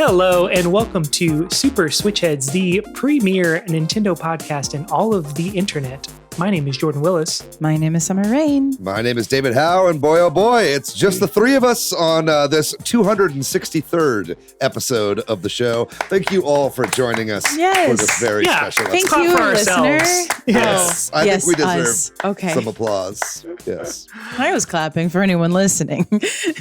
Hello, and welcome to Super Switch Headz, the premier Nintendo podcast in all of the internet. My name is Jordan Willis. My name is Summer Rain. My name is David Howe, and boy, oh boy, it's just the three of us on this 263rd episode of the show. Thank you all for joining us for this very special episode. Thank you, listener. Yes. I think we deserve us. some applause. Yes. I was clapping for anyone listening.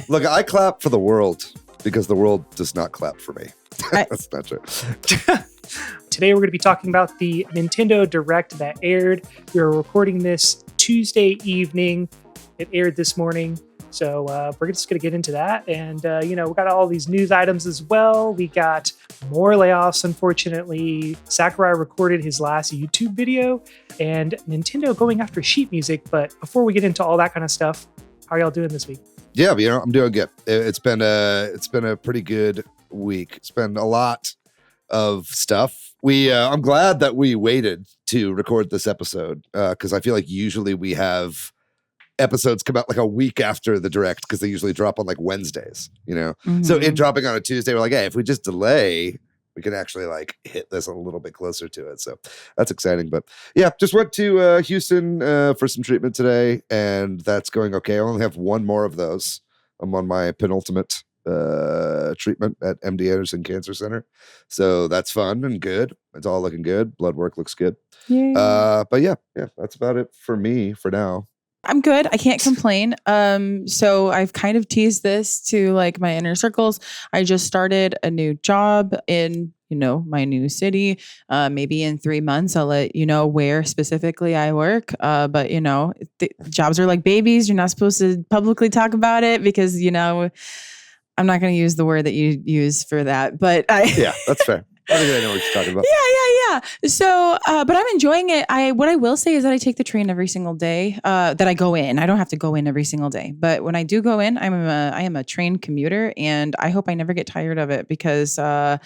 Look, I clap for the world because the world does not clap for me. That's not true. Today we're going to be talking about the Nintendo Direct that aired. We are recording this Tuesday evening. It aired this morning. So we're just going to get into that. And, we got all these news items as well. We got more layoffs, unfortunately. Sakurai recorded his last YouTube video and Nintendo going after sheet music. But before we get into all that kind of stuff, how are y'all doing this week? Yeah, I'm doing good. It's been a pretty good week. It's been a lot of stuff. I'm glad that we waited to record this episode because I feel like usually we have episodes come out like a week after the Direct because they usually drop on like Wednesdays, Mm-hmm. So it dropping on a Tuesday, we're like, hey, if we just delay, we can actually like hit this a little bit closer to it. So that's exciting. But yeah, just went to Houston for some treatment today, and that's going okay. I only have one more of those. I'm on my penultimate treatment at MD Anderson Cancer Center. So that's fun and good. It's all looking good. Blood work looks good. But yeah, that's about it for me for now. I'm good. I can't complain. So I've kind of teased this to like my inner circles. I just started a new job in, my new city. Maybe in 3 months, I'll let you know where specifically I work. But jobs are like babies. You're not supposed to publicly talk about it because, I'm not going to use the word that you use for that, but yeah, that's fair. I think I know what you're talking about. Yeah. So, but I'm enjoying it. What I will say is that I take the train every single day that I go in. I don't have to go in every single day, but when I do go in, I am a train commuter, and I hope I never get tired of it because I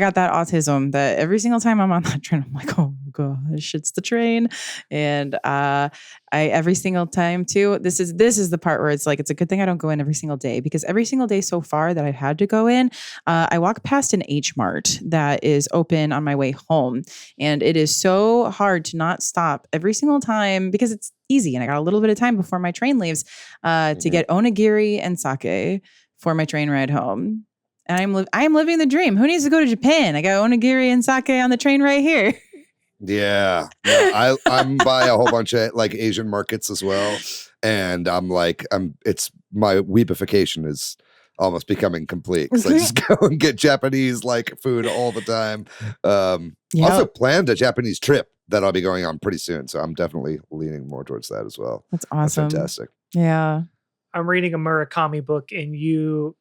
got that autism that every single time I'm on that train, I'm like, oh gosh, it's the train, and I every single time too. This is the part where it's like it's a good thing I don't go in every single day because every single day so far that I've had to go in, I walk past an H Mart that is open on my way home. And it is so hard to not stop every single time because it's easy. And I got a little bit of time before my train leaves to get onigiri and sake for my train ride home. And I'm living the dream. Who needs to go to Japan? I got onigiri and sake on the train right here. Yeah. I'm by a whole bunch of like Asian markets as well. And it's my weebification is almost becoming complete because I just go and get Japanese like food all the time. Also planned a Japanese trip that I'll be going on pretty soon. So I'm definitely leaning more towards that as well. That's awesome. That's fantastic. Yeah. I'm reading a Murakami book, and you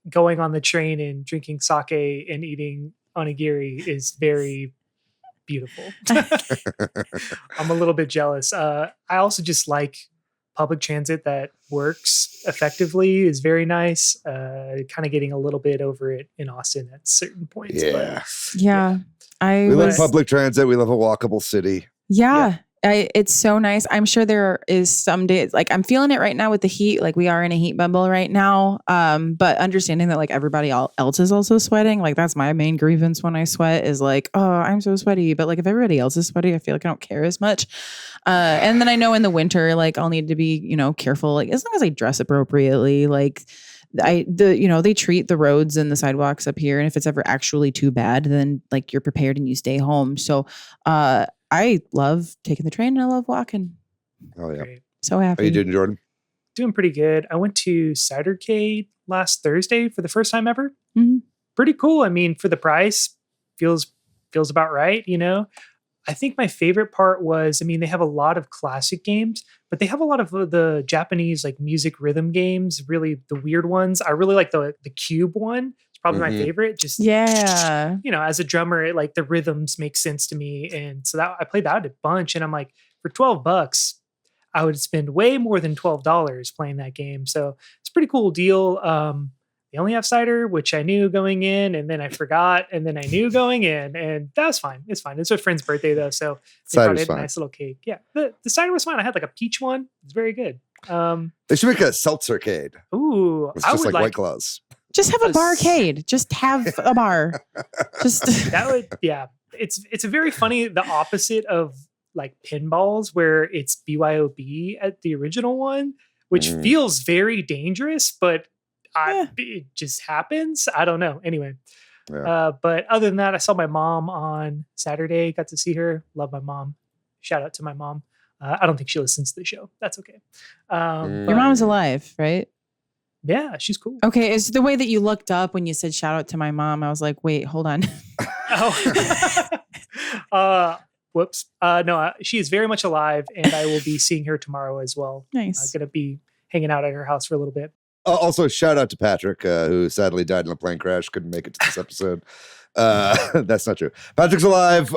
going on the train and drinking sake and eating onigiri is very beautiful. I'm a little bit jealous. I also just like public transit that works effectively is very nice. Kind of getting a little bit over it in Austin at certain points. Yeah. We love public transit. We love a walkable city. Yeah. It's so nice. I'm sure there is some days, like I'm feeling it right now with the heat. Like we are in a heat bubble right now. But understanding that like everybody else is also sweating. Like that's my main grievance when I sweat is like, oh, I'm so sweaty. But like if everybody else is sweaty, I feel like I don't care as much. And then I know in the winter, like I'll need to be, careful. Like as long as I dress appropriately, like they treat the roads and the sidewalks up here. And if it's ever actually too bad, then like you're prepared and you stay home. So, I love taking the train and I love walking. Oh yeah. Great. So happy. How you doing, Jordan? Doing pretty good. I went to Cidercade last Thursday for the first time ever. Mm-hmm. Pretty cool. I mean, for the price, feels about right, I think my favorite part was, they have a lot of classic games, but they have a lot of the Japanese like music rhythm games, really the weird ones. I really like the Cube one. Probably my favorite. Just as a drummer, the rhythms make sense to me, and so that I played that a bunch. And I'm like, for $12, I would spend way more than $12 playing that game. So it's a pretty cool deal. They only have cider, which I knew going in, and then I forgot, and then I knew going in, and that was fine. It's fine. It's a friend's birthday though, so they brought in a nice little cake. Yeah, the cider was fine. I had like a peach one. It's very good. They should make a seltzercade. Ooh, it's just like White Claws. Just have a barcade. Just have a bar. Just that would, yeah. It's a very funny, the opposite of like pinballs, where it's BYOB at the original one, which feels very dangerous, but it just happens. I don't know. Anyway. Yeah. But other than that, I saw my mom on Saturday. Got to see her. Love my mom. Shout out to my mom. I don't think she listens to the show. That's okay. Your mom's alive, right? Yeah, she's cool. Okay, it's the way that you looked up when you said shout out to my mom. I was like, wait, hold on. Whoops. No, she is very much alive, and I will be seeing her tomorrow as well. Nice. Going to be hanging out at her house for a little bit. Also, shout out to Patrick, who sadly died in a plane crash. Couldn't make it to this episode. That's not true. Patrick's alive.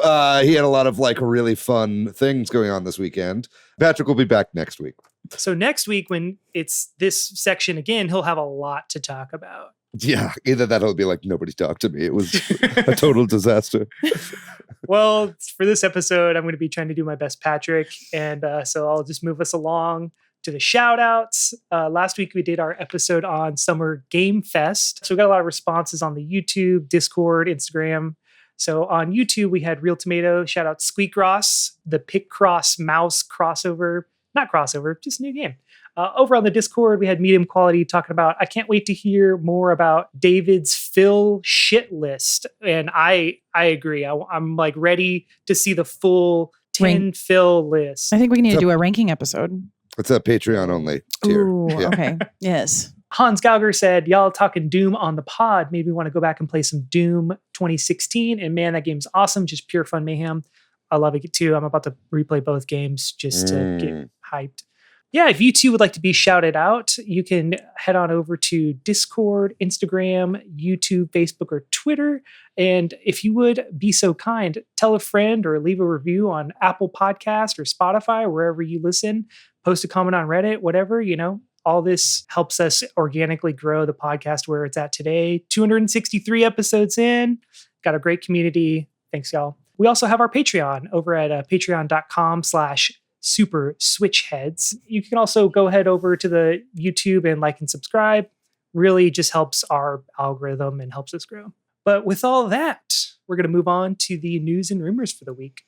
He had a lot of like really fun things going on this weekend. Patrick will be back next week. So next week, when it's this section again, he'll have a lot to talk about. Yeah, either that or he'll be like, nobody talked to me. It was a total disaster. Well, for this episode, I'm going to be trying to do my best, Patrick. And so I'll just move us along to the shout outs. Last week we did our episode on Summer Game Fest. So we got a lot of responses on the YouTube, Discord, Instagram. So on YouTube, we had Real Tomato, shout out Squeak Ross, the Pick Cross Mouse crossover, not crossover, just new game. Over on the Discord, we had Medium Quality talking about, I can't wait to hear more about David's Phil shit list. And I agree. I'm like ready to see the full 10 Phil list. I think we need to do a ranking episode. It's a Patreon only tier. Ooh, yeah. Okay. Yes. Hans Gauger said, y'all talking Doom on the pod. Maybe want to go back and play some Doom 2016. And man, that game's awesome. Just pure fun mayhem. I love it too. I'm about to replay both games just to get hyped. Yeah, if you too would like to be shouted out, you can head on over to Discord, Instagram, YouTube, Facebook, or Twitter. And if you would be so kind, tell a friend or leave a review on Apple Podcast or Spotify, or wherever you listen. Post a comment on Reddit, whatever, all this helps us organically grow the podcast where it's at today. 263 episodes in, got a great community. Thanks, y'all. We also have our Patreon over at patreon.com/Super Switch Headz. You can also go head over to the YouTube and like and subscribe. Really just helps our algorithm and helps us grow. But with all that, we're going to move on to the news and rumors for the week.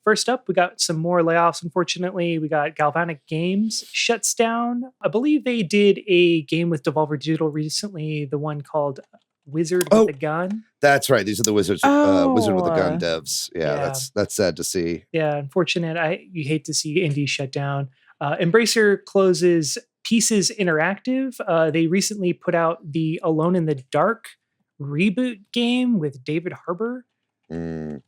First up, we got some more layoffs, unfortunately. We got Galvanic Games shuts down. I believe they did a game with Devolver Digital recently, the one called Wizard with a Gun. That's right. These are the Wizard with a Gun devs. Yeah, that's sad to see. Yeah, unfortunate. You hate to see indies shut down. Embracer closes Pieces Interactive. They recently put out the Alone in the Dark reboot game with David Harbour.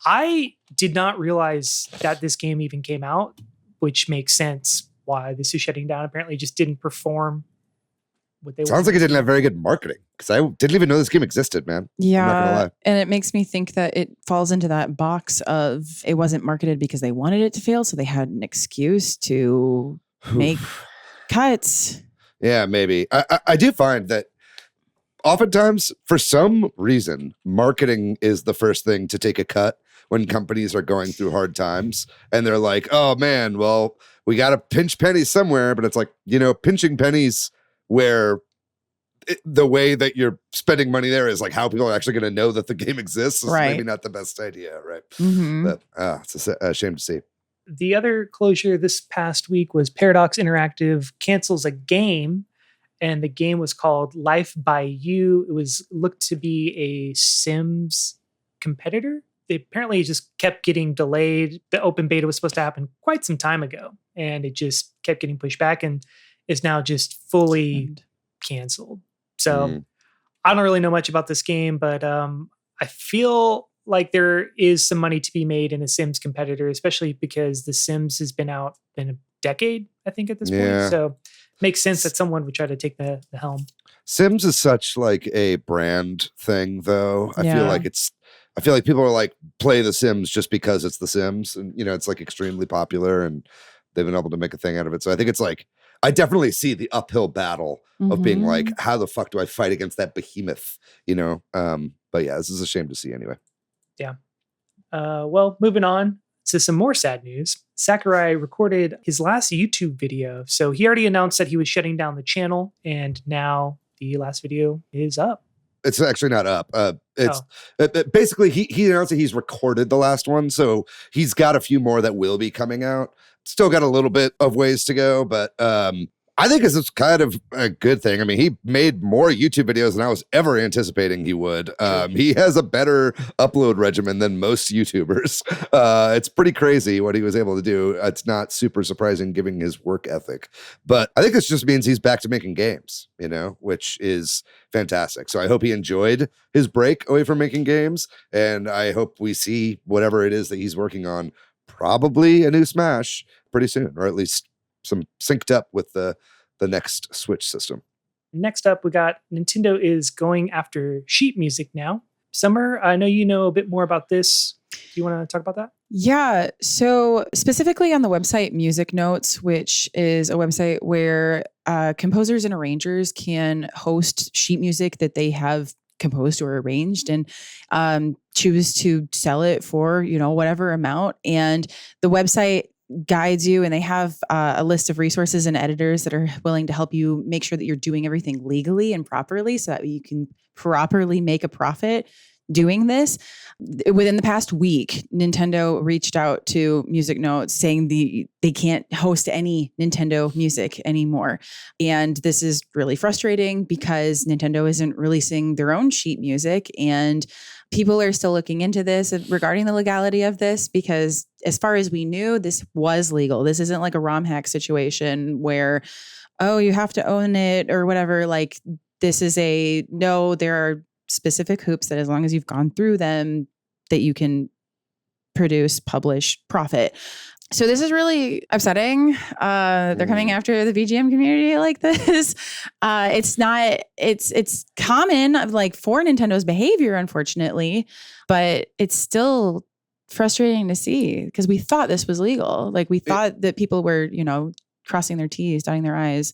I did not realize that this game even came out, which makes sense why this is shutting down. Apparently, it just didn't perform what they Sounds like it didn't have very good marketing, because I didn't even know this game existed, man. Yeah, I'm not gonna lie. And it makes me think that it falls into that box of it wasn't marketed because they wanted it to fail, so they had an excuse to make cuts. Yeah, maybe. I do find that oftentimes, for some reason, marketing is the first thing to take a cut when companies are going through hard times. And they're like, oh man, well, we got to pinch pennies somewhere. But it's like, pinching pennies where the way that you're spending money there is like how people are actually going to know that the game exists is maybe not the best idea, right? Mm-hmm. But it's a shame to see. The other closure this past week was Paradox Interactive cancels a game. And the game was called Life by You. It was looked to be a Sims competitor. They apparently just kept getting delayed. The open beta was supposed to happen quite some time ago, and it just kept getting pushed back and is now just fully canceled. So I don't really know much about this game, but I feel like there is some money to be made in a Sims competitor, especially because The Sims has been out in a decade, I think, at this point. So makes sense that someone would try to take the helm. Sims is such like a brand thing, though. I feel like people are like, play The Sims just because it's The Sims, and it's like extremely popular, and they've been able to make a thing out of it. So I think it's like, I definitely see the uphill battle of being like, how the fuck do I fight against that behemoth? But yeah, this is a shame to see anyway. Yeah. Well, moving on to some more sad news. Sakurai recorded his last YouTube video. So he already announced that he was shutting down the channel, and now the last video is up. It's actually not up. It's Oh. basically he announced that he's recorded the last one, so he's got a few more that will be coming out. Still got a little bit of ways to go, but I think it's kind of a good thing. I mean, he made more YouTube videos than I was ever anticipating he would. He has a better upload regimen than most YouTubers. It's pretty crazy what he was able to do. It's not super surprising given his work ethic, but I think this just means he's back to making games, which is fantastic. So I hope he enjoyed his break away from making games, and I hope we see whatever it is that he's working on, probably a new Smash pretty soon, or at least some synced up with the next Switch system. Next up, we got Nintendo is going after sheet music now. Summer, I know you know a bit more about this. Do you want to talk about that? Yeah. So specifically on the website Music Notes, which is a website where composers and arrangers can host sheet music that they have composed or arranged and choose to sell it for, whatever amount. And the website guides you, and they have a list of resources and editors that are willing to help you make sure that you're doing everything legally and properly so that you can properly make a profit doing this. Within the past week, Nintendo reached out to Music Notes saying they can't host any Nintendo music anymore. And this is really frustrating because Nintendo isn't releasing their own sheet music, and people are still looking into this regarding the legality of this, because as far as we knew, this was legal. This isn't like a ROM hack situation where, oh, you have to own it or whatever. Like, this is there are specific hoops that as long as you've gone through them, that you can produce, publish, profit. So this is really upsetting. They're coming after the VGM community like this. It's common for Nintendo's behavior, unfortunately, but it's still frustrating to see because we thought this was legal. Like we thought that people were, crossing their T's, dotting their I's.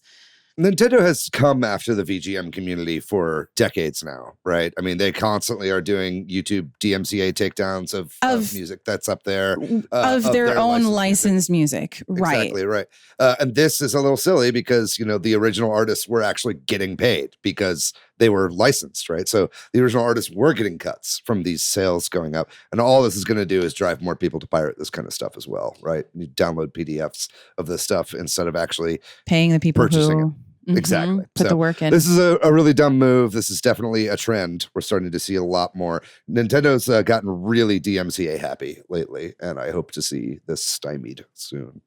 Nintendo has come after the VGM community for decades now, right? I mean, they constantly are doing YouTube DMCA takedowns of music that's up there. Of their own licensed music. Right. Exactly, right. And this is a little silly because, the original artists were actually getting paid because they were licensed, right? So the original artists were getting cuts from these sales going up. And all this is going to do is drive more people to pirate this kind of stuff as well, right? You download PDFs of this stuff instead of actually paying the people purchasing who... it. Exactly. Put the work in. This is a really dumb move. This is definitely a trend. We're starting to see a lot more. Nintendo's gotten really DMCA happy lately, and I hope to see this stymied soon.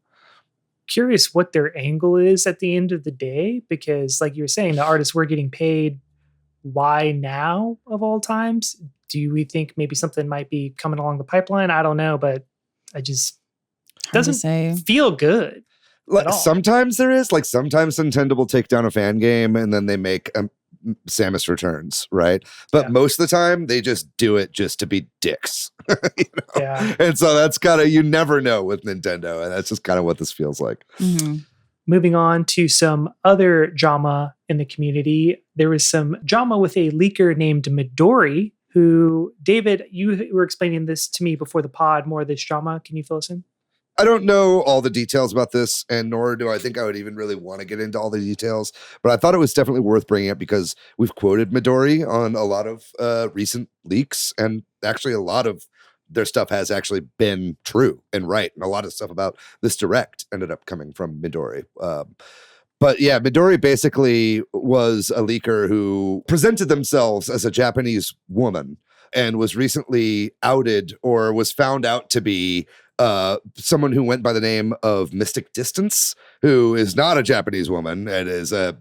Curious what their angle is at the end of the day, because like you were saying, the artists were getting paid. Why now of all times? Do we think maybe something might be coming along the pipeline? I don't know, but I just doesn't feel good. Sometimes there is, sometimes Nintendo will take down a fan game and then they make Samus Returns, right? But most of the time they just do it just to be dicks. Yeah. And so that's you never know with Nintendo, and that's just kind of what this feels like. Mm-hmm. Moving on to some other drama in the community. There was some drama with a leaker named Midori, who, David, you were explaining this to me before the pod, more of this drama. Can you fill us in? I don't know all the details about this, and nor do I think I would even really want to get into all the details, but I thought it was definitely worth bringing up because we've quoted Midori on a lot of recent leaks, and actually a lot of their stuff has actually been true and right, and a lot of stuff about this direct ended up coming from Midori. But yeah, Midori basically was a leaker who presented themselves as a Japanese woman and was recently outed or was found out to be someone who went by the name of Mystic Distance, who is not a Japanese woman and is a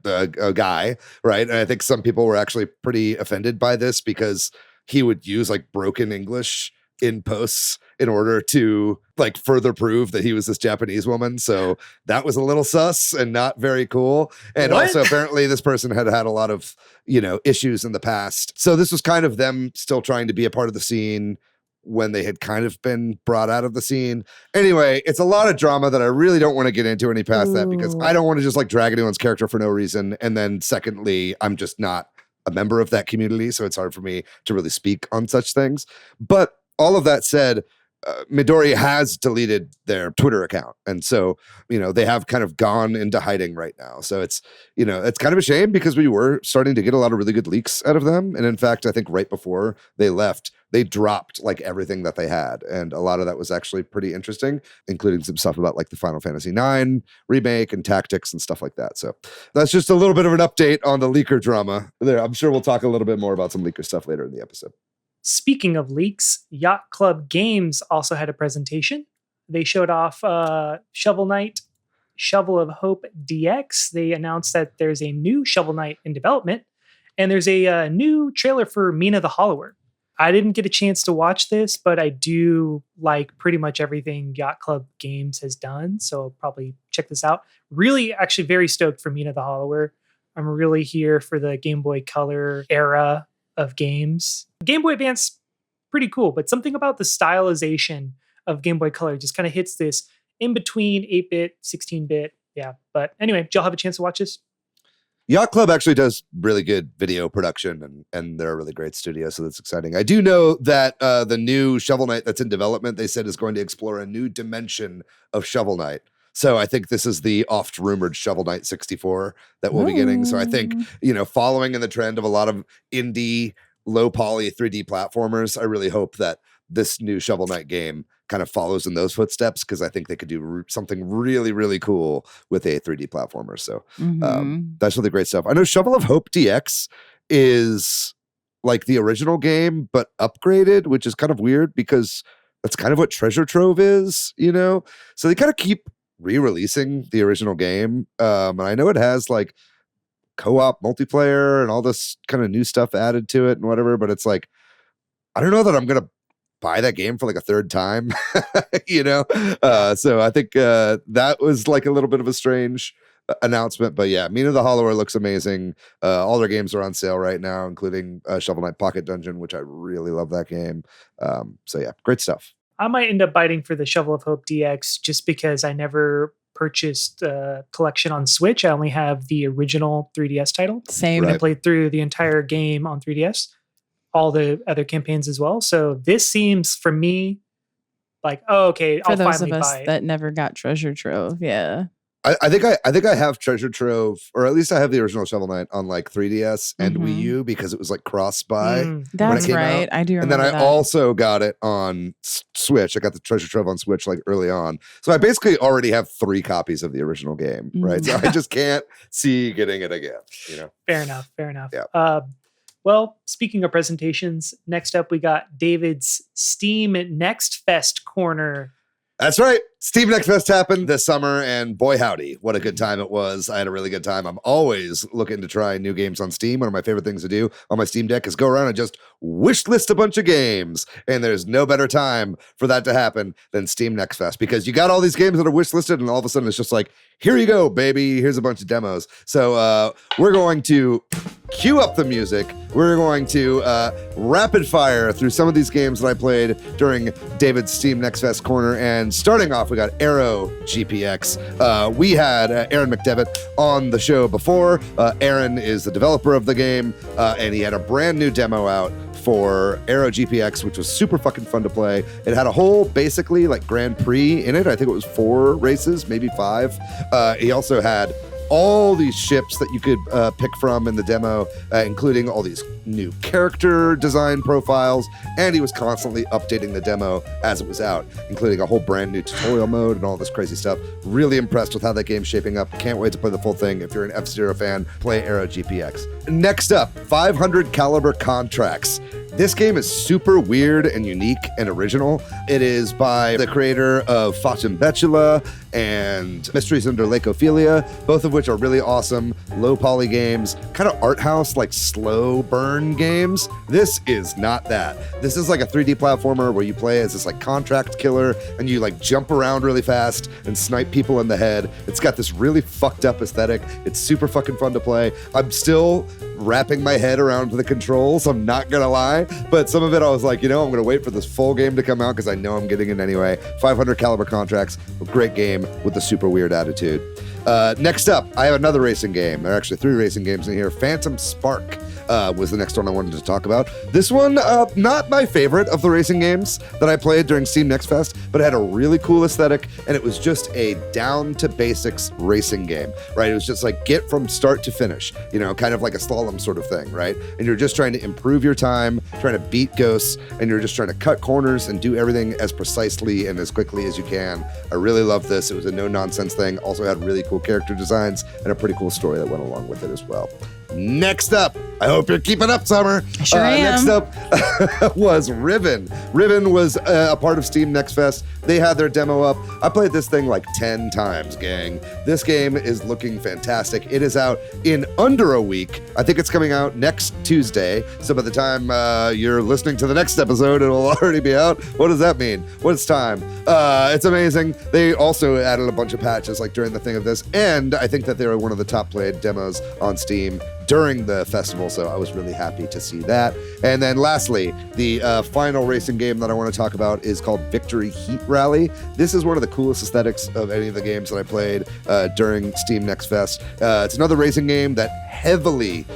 guy, right? And I think some people were actually pretty offended by this because he would use broken English in posts in order to further prove that he was this Japanese woman. So that was a little sus and not very cool. And also apparently this person had a lot of, issues in the past. So this was kind of them still trying to be a part of the scene when they had kind of been brought out of the scene. Anyway, it's a lot of drama that I really don't want to get into any past that because I don't want to just drag anyone's character for no reason. And then secondly, I'm just not a member of that community. So it's hard for me to really speak on such things. But all of that said, Midori has deleted their Twitter account. And so, they have kind of gone into hiding right now. So it's kind of a shame because we were starting to get a lot of really good leaks out of them. And in fact, I think right before they left, they dropped like everything that they had. And a lot of that was actually pretty interesting, including some stuff about like the Final Fantasy IX remake and tactics and stuff like that. So that's just a little bit of an update on the leaker drama there. I'm sure we'll talk a little bit more about some leaker stuff later in the episode. Speaking of leaks, Yacht Club Games also had a presentation. They showed off Shovel Knight, Shovel of Hope DX. They announced that there's a new Shovel Knight in development, and there's a new trailer for Mina the Hollower. I didn't get a chance to watch this, but I do like pretty much everything Yacht Club Games has done, so I'll probably check this out. Really, actually very stoked for Mina the Hollower. I'm really here for the Game Boy Color era of games. Game Boy Advance, pretty cool, but something about the stylization of Game Boy Color just kind of hits this in between 8-bit, 16-bit. Yeah, but anyway, did y'all have a chance to watch this? Yacht Club actually does really good video production, and they're a really great studio, so that's exciting. I do know that the new Shovel Knight that's in development, they said is going to explore a new dimension of Shovel Knight. So I think this is the oft-rumored Shovel Knight 64 that we'll be getting. So I think, following in the trend of a lot of indie, low-poly 3D platformers, I really hope that this new Shovel Knight game kind of follows in those footsteps, because I think they could do something really, really cool with a 3D platformer. So that's really great stuff. I know Shovel of Hope DX is like the original game, but upgraded, which is kind of weird because that's kind of what Treasure Trove is, So they kind of keep re-releasing the original game. And I know it has like co-op multiplayer and all this kind of new stuff added to it and whatever, but it's like, I don't know that I'm going to buy that game for like a third time, So I think that was like a little bit of a strange announcement, but yeah, Mina the Hollower looks amazing. All their games are on sale right now, including Shovel Knight Pocket Dungeon, which I really love that game. So yeah, great stuff. I might end up biting for the Shovel of Hope DX just because I never purchased a collection on Switch. I only have the original 3DS title. Same. And I played through the entire game on 3DS, all the other campaigns as well. So this seems for me like, oh, okay, for I'll those finally of us buy it. that never got Treasure Trove. Yeah. I think I have Treasure Trove, or at least I have the original Shovel Knight on like 3DS and Wii U because it was like cross-buy. That's right. I do remember And then I that. also got it on Switch. I got the Treasure Trove on Switch like early on. So I basically already have 3 copies of the original game, right? So I just can't see getting it again, Fair enough. Yeah. Well, speaking of presentations, next up we got David's Steam Next Fest corner. That's right. Steam Next Fest happened this summer, and boy howdy, what a good time it was. I had a really good time. I'm always looking to try new games on Steam. One of my favorite things to do on my Steam Deck is go around and just wish list a bunch of games. And there's no better time for that to happen than Steam Next Fest, because you got all these games that are wish listed, and all of a sudden it's just like, here you go, baby. Here's a bunch of demos. So we're going to cue up the music. We're going to rapid fire through some of these games that I played during David's Steam Next Fest corner. And starting off, we got Aero GPX. We had Aaron McDevitt on the show before. Aaron is the developer of the game, and he had a brand new demo out for Aero GPX, which was super fucking fun to play. It had a whole basically like Grand Prix in it. I think it was 4 races, maybe 5. He also had all these ships that you could pick from in the demo, including all these new character design profiles, and he was constantly updating the demo as it was out, including a whole brand new tutorial mode and all this crazy stuff. Really impressed with how that game's shaping up. Can't wait to play the full thing. If you're an F-Zero fan, play Aero GPX. Next up, 500 Caliber Contracts. This game is super weird and unique and original. It is by the creator of Fatum Betula and Mysteries Under Lake Ophelia, both of which are really awesome, low-poly games, kind of art house, like slow burn games. This is not that. This is like a 3D platformer where you play as this like contract killer and you like jump around really fast and snipe people in the head. It's got this really fucked up aesthetic. It's super fucking fun to play. I'm still wrapping my head around the controls, I'm not gonna lie, but some of it I was like, I'm gonna wait for this full game to come out because I know I'm getting it anyway. 500 Caliber Contracts, a great game with a super weird attitude. Next up, I have another racing game. There are actually 3 racing games in here. Phantom Spark. was the next one I wanted to talk about. This one, not my favorite of the racing games that I played during Steam Next Fest, but it had a really cool aesthetic, and it was just a down to basics racing game, right? It was just like get from start to finish, kind of like a slalom sort of thing, right? And you're just trying to improve your time, trying to beat ghosts, and you're just trying to cut corners and do everything as precisely and as quickly as you can. I really loved this. It was a no-nonsense thing. Also had really cool character designs and a pretty cool story that went along with it as well. Next up, I hope you're keeping up, Summer. Sure am. Next up was Riven. Riven was a part of Steam Next Fest. They had their demo up. I played this thing like 10 times, gang. This game is looking fantastic. It is out in under a week. I think it's coming out next Tuesday. So by the time you're listening to the next episode, it'll already be out. What does that mean? What's time? It's amazing. They also added a bunch of patches like during the thing of this. And I think that they were one of the top played demos on Steam during the festival, so I was really happy to see that. And then lastly, the final racing game that I want to talk about is called Victory Heat Rally. This is one of the coolest aesthetics of any of the games that I played during Steam Next Fest. It's another racing game that heavily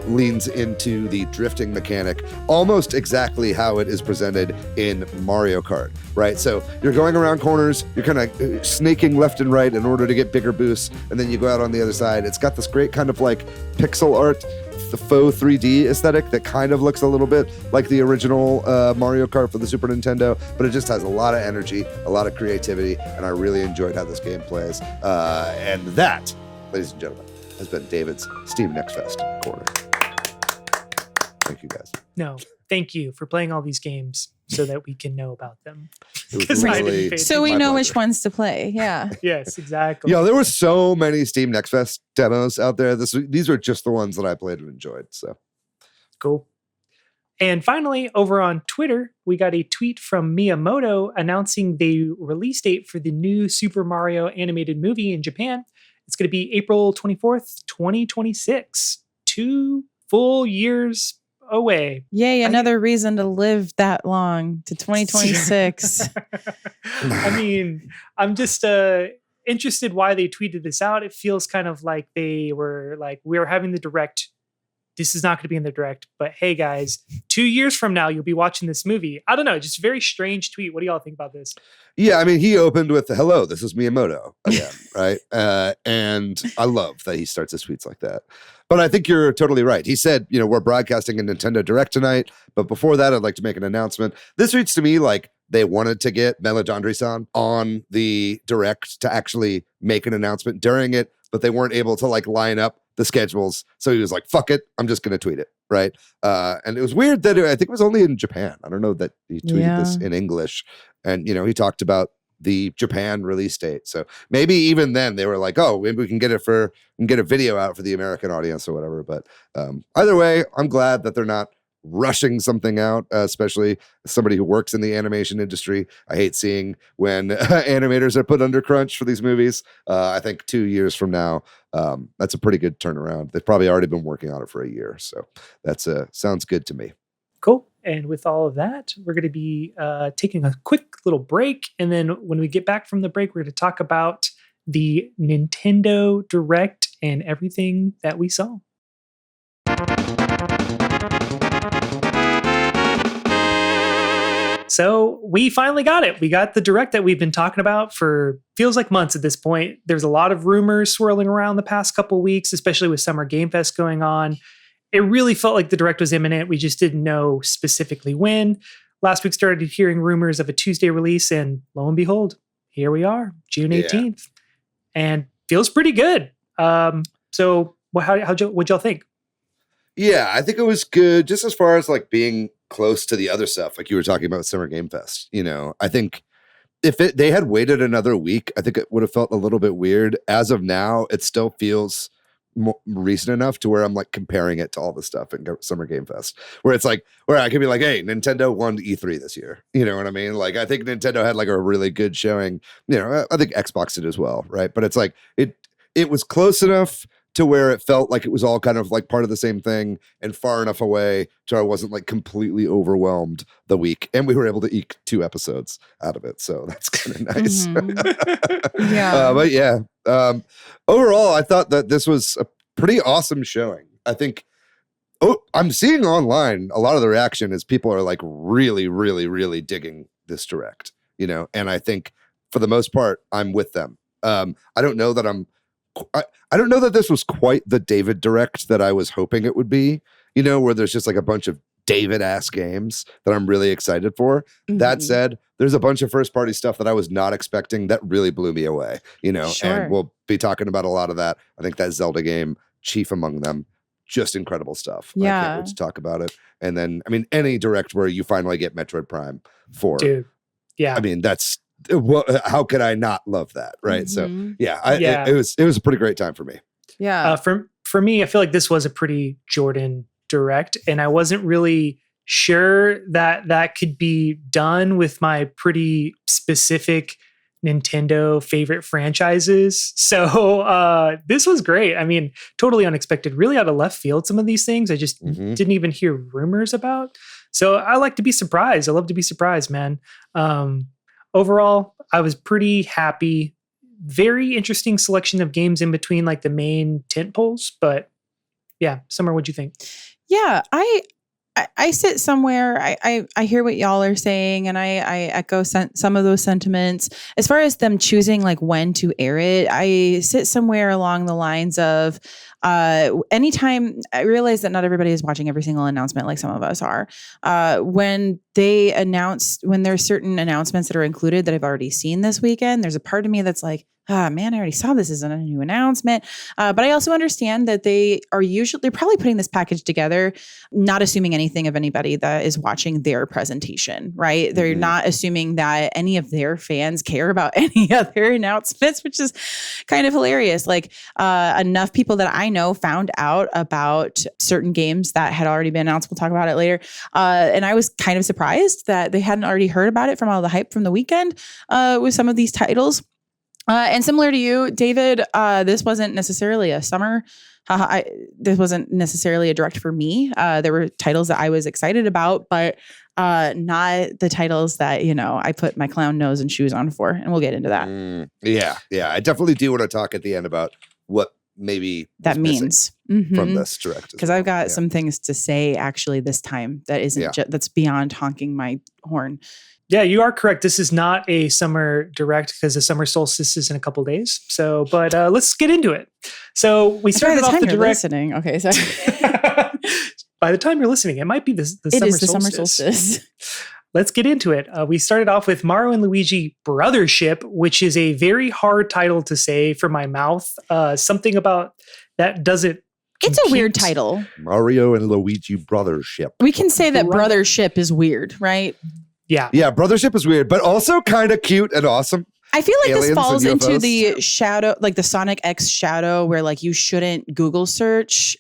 leans into the drifting mechanic, almost exactly how it is presented in Mario Kart, right? So you're going around corners, you're kind of snaking left and right in order to get bigger boosts, and then you go out on the other side. It's got this great kind of like pixel art, the faux 3D aesthetic that kind of looks a little bit like the original Mario Kart for the Super Nintendo, but it just has a lot of energy, a lot of creativity, and I really enjoyed how this game plays. And that, ladies and gentlemen, has been David's Steam Next Fest corner. Thank you, guys. No, thank you for playing all these games so that we can know about them. It was really So we my know pleasure. which ones to play. Yeah. Yes, exactly. Yeah, there were so many Steam Next Fest demos out there. These are just the ones that I played and enjoyed. So Cool. And finally, over on Twitter, we got a tweet from Miyamoto announcing the release date for the new Super Mario animated movie in Japan. It's going to be April 24th, 2026. 2 full years away. Yay, another reason to live that long to 2026. I mean, I'm just interested why they tweeted this out. It feels kind of like they were like, we're having the direct. This is not going to be in the direct, but hey guys, 2 years from now, you'll be watching this movie. I don't know. Just a very strange tweet. What do y'all think about this? yeah, I mean, he opened with hello, this is Miyamoto again, right? And I love that he starts his tweets like that. But I think you're totally right. He said, we're broadcasting a Nintendo Direct tonight, but before that, I'd like to make an announcement. This reads to me like they wanted to get Meladandri-san on the Direct to actually make an announcement during it, but they weren't able to like line up the schedules. So he was like, fuck it, I'm just going to tweet it, right? And it was weird that I think it was only in Japan. I don't know that he tweeted this in English. And, he talked about the Japan release date. So maybe even then they were like, oh, maybe we can get a video out for the American audience or whatever. But either way, I'm glad that they're not rushing something out, especially as somebody who works in the animation industry. I hate seeing when animators are put under crunch for these movies. I think 2 years from now, that's a pretty good turnaround. They've probably already been working on it for a year. So that's sounds good to me. Cool. And with all of that, we're going to be taking a quick little break. And then when we get back from the break, we're going to talk about the Nintendo Direct and everything that we saw. So we finally got it. We got the Direct that we've been talking about for feels like months at this point. There's a lot of rumors swirling around the past couple weeks, especially with Summer Game Fest going on. It really felt like the Direct was imminent. We just didn't know specifically when. Last week started hearing rumors of a Tuesday release, and lo and behold, here we are, June 18th. And feels pretty good. So what'd y'all think? Yeah, I think it was good just as far as like being close to the other stuff, like you were talking about Summer Game Fest. I think if they had waited another week, I think it would have felt a little bit weird. As of now, it still feels recent enough to where I'm like comparing it to all the stuff in Summer Game Fest, where it's like, where I could be like, hey, Nintendo won E3 this year. You know what I mean? Like, I think Nintendo had like a really good showing. I think Xbox did as well, right? But it's like, it was close enough to where it felt like it was all kind of like part of the same thing and far enough away to I wasn't like completely overwhelmed the week. And we were able to eke 2 episodes out of it. So that's kind of nice. Mm-hmm. Yeah. But yeah, overall, I thought that this was a pretty awesome showing. I think I'm seeing online a lot of the reaction is people are like really, really, really digging this direct, and I think for the most part, I'm with them. I don't know that I don't know that this was quite the David direct that I was hoping it would be, where there's just like a bunch of David-ass games that I'm really excited for. Mm-hmm. That said, there's a bunch of first-party stuff that I was not expecting that really blew me away, Sure. and we'll be talking about a lot of that. I think that Zelda game, chief among them, just incredible stuff. Yeah. I can't wait to talk about it. And then, I mean, any direct where you finally get Metroid Prime 4. Dude. Yeah. I mean, that's, how could I not love that? Right. Mm-hmm. So yeah, it was a pretty great time for me. Yeah. For me, I feel like this was a pretty Jordan direct, and I wasn't really sure that could be done with my pretty specific Nintendo favorite franchises. So this was great. I mean, totally unexpected, really out of left field. Some of these things I just didn't even hear rumors about. So I like to be surprised. I love to be surprised, man. Overall, I was pretty happy. Very interesting selection of games in between like the main tent poles. But yeah, Summer, what'd you think? Yeah, I sit somewhere. I hear what y'all are saying, and I echo some of those sentiments. As far as them choosing like when to air it, I sit somewhere along the lines of anytime I realize that not everybody is watching every single announcement like some of us are. When there's certain announcements that are included that I've already seen this weekend, there's a part of me that's like, man, I already saw this as a new announcement. But I also understand that they're probably putting this package together, not assuming anything of anybody that is watching their presentation, right? Mm-hmm. They're not assuming that any of their fans care about any other announcements, which is kind of hilarious. Like enough people that I know found out about certain games that had already been announced. We'll talk about it later. And I was kind of surprised that they hadn't already heard about it from all the hype from the weekend with some of these titles. And similar to you, David, this wasn't necessarily a summer. This wasn't necessarily a direct for me. There were titles that I was excited about, but not the titles that, I put my clown nose and shoes on for. And we'll get into that. Yeah. I definitely do want to talk at the end about what maybe that means from this direct. Because I've got some things to say actually this time that isn't that's beyond honking my horn. Yeah, you are correct. This is not a summer direct because the summer solstice is in a couple of days. So, but let's get into it. So we started off the direct. Listening. Okay, sorry. By the time you're listening, it might be the summer solstice. Let's get into it. We started off with Mario and Luigi Brothership, which is a very hard title to say from my mouth. Something about that doesn't. It's a weird title. Mario and Luigi Brothership. We can say that Brothership is weird, right? Yeah. Yeah, Brothership is weird, but also kind of cute and awesome. I feel like this falls into the shadow, like the Sonic X shadow, where like you shouldn't Google search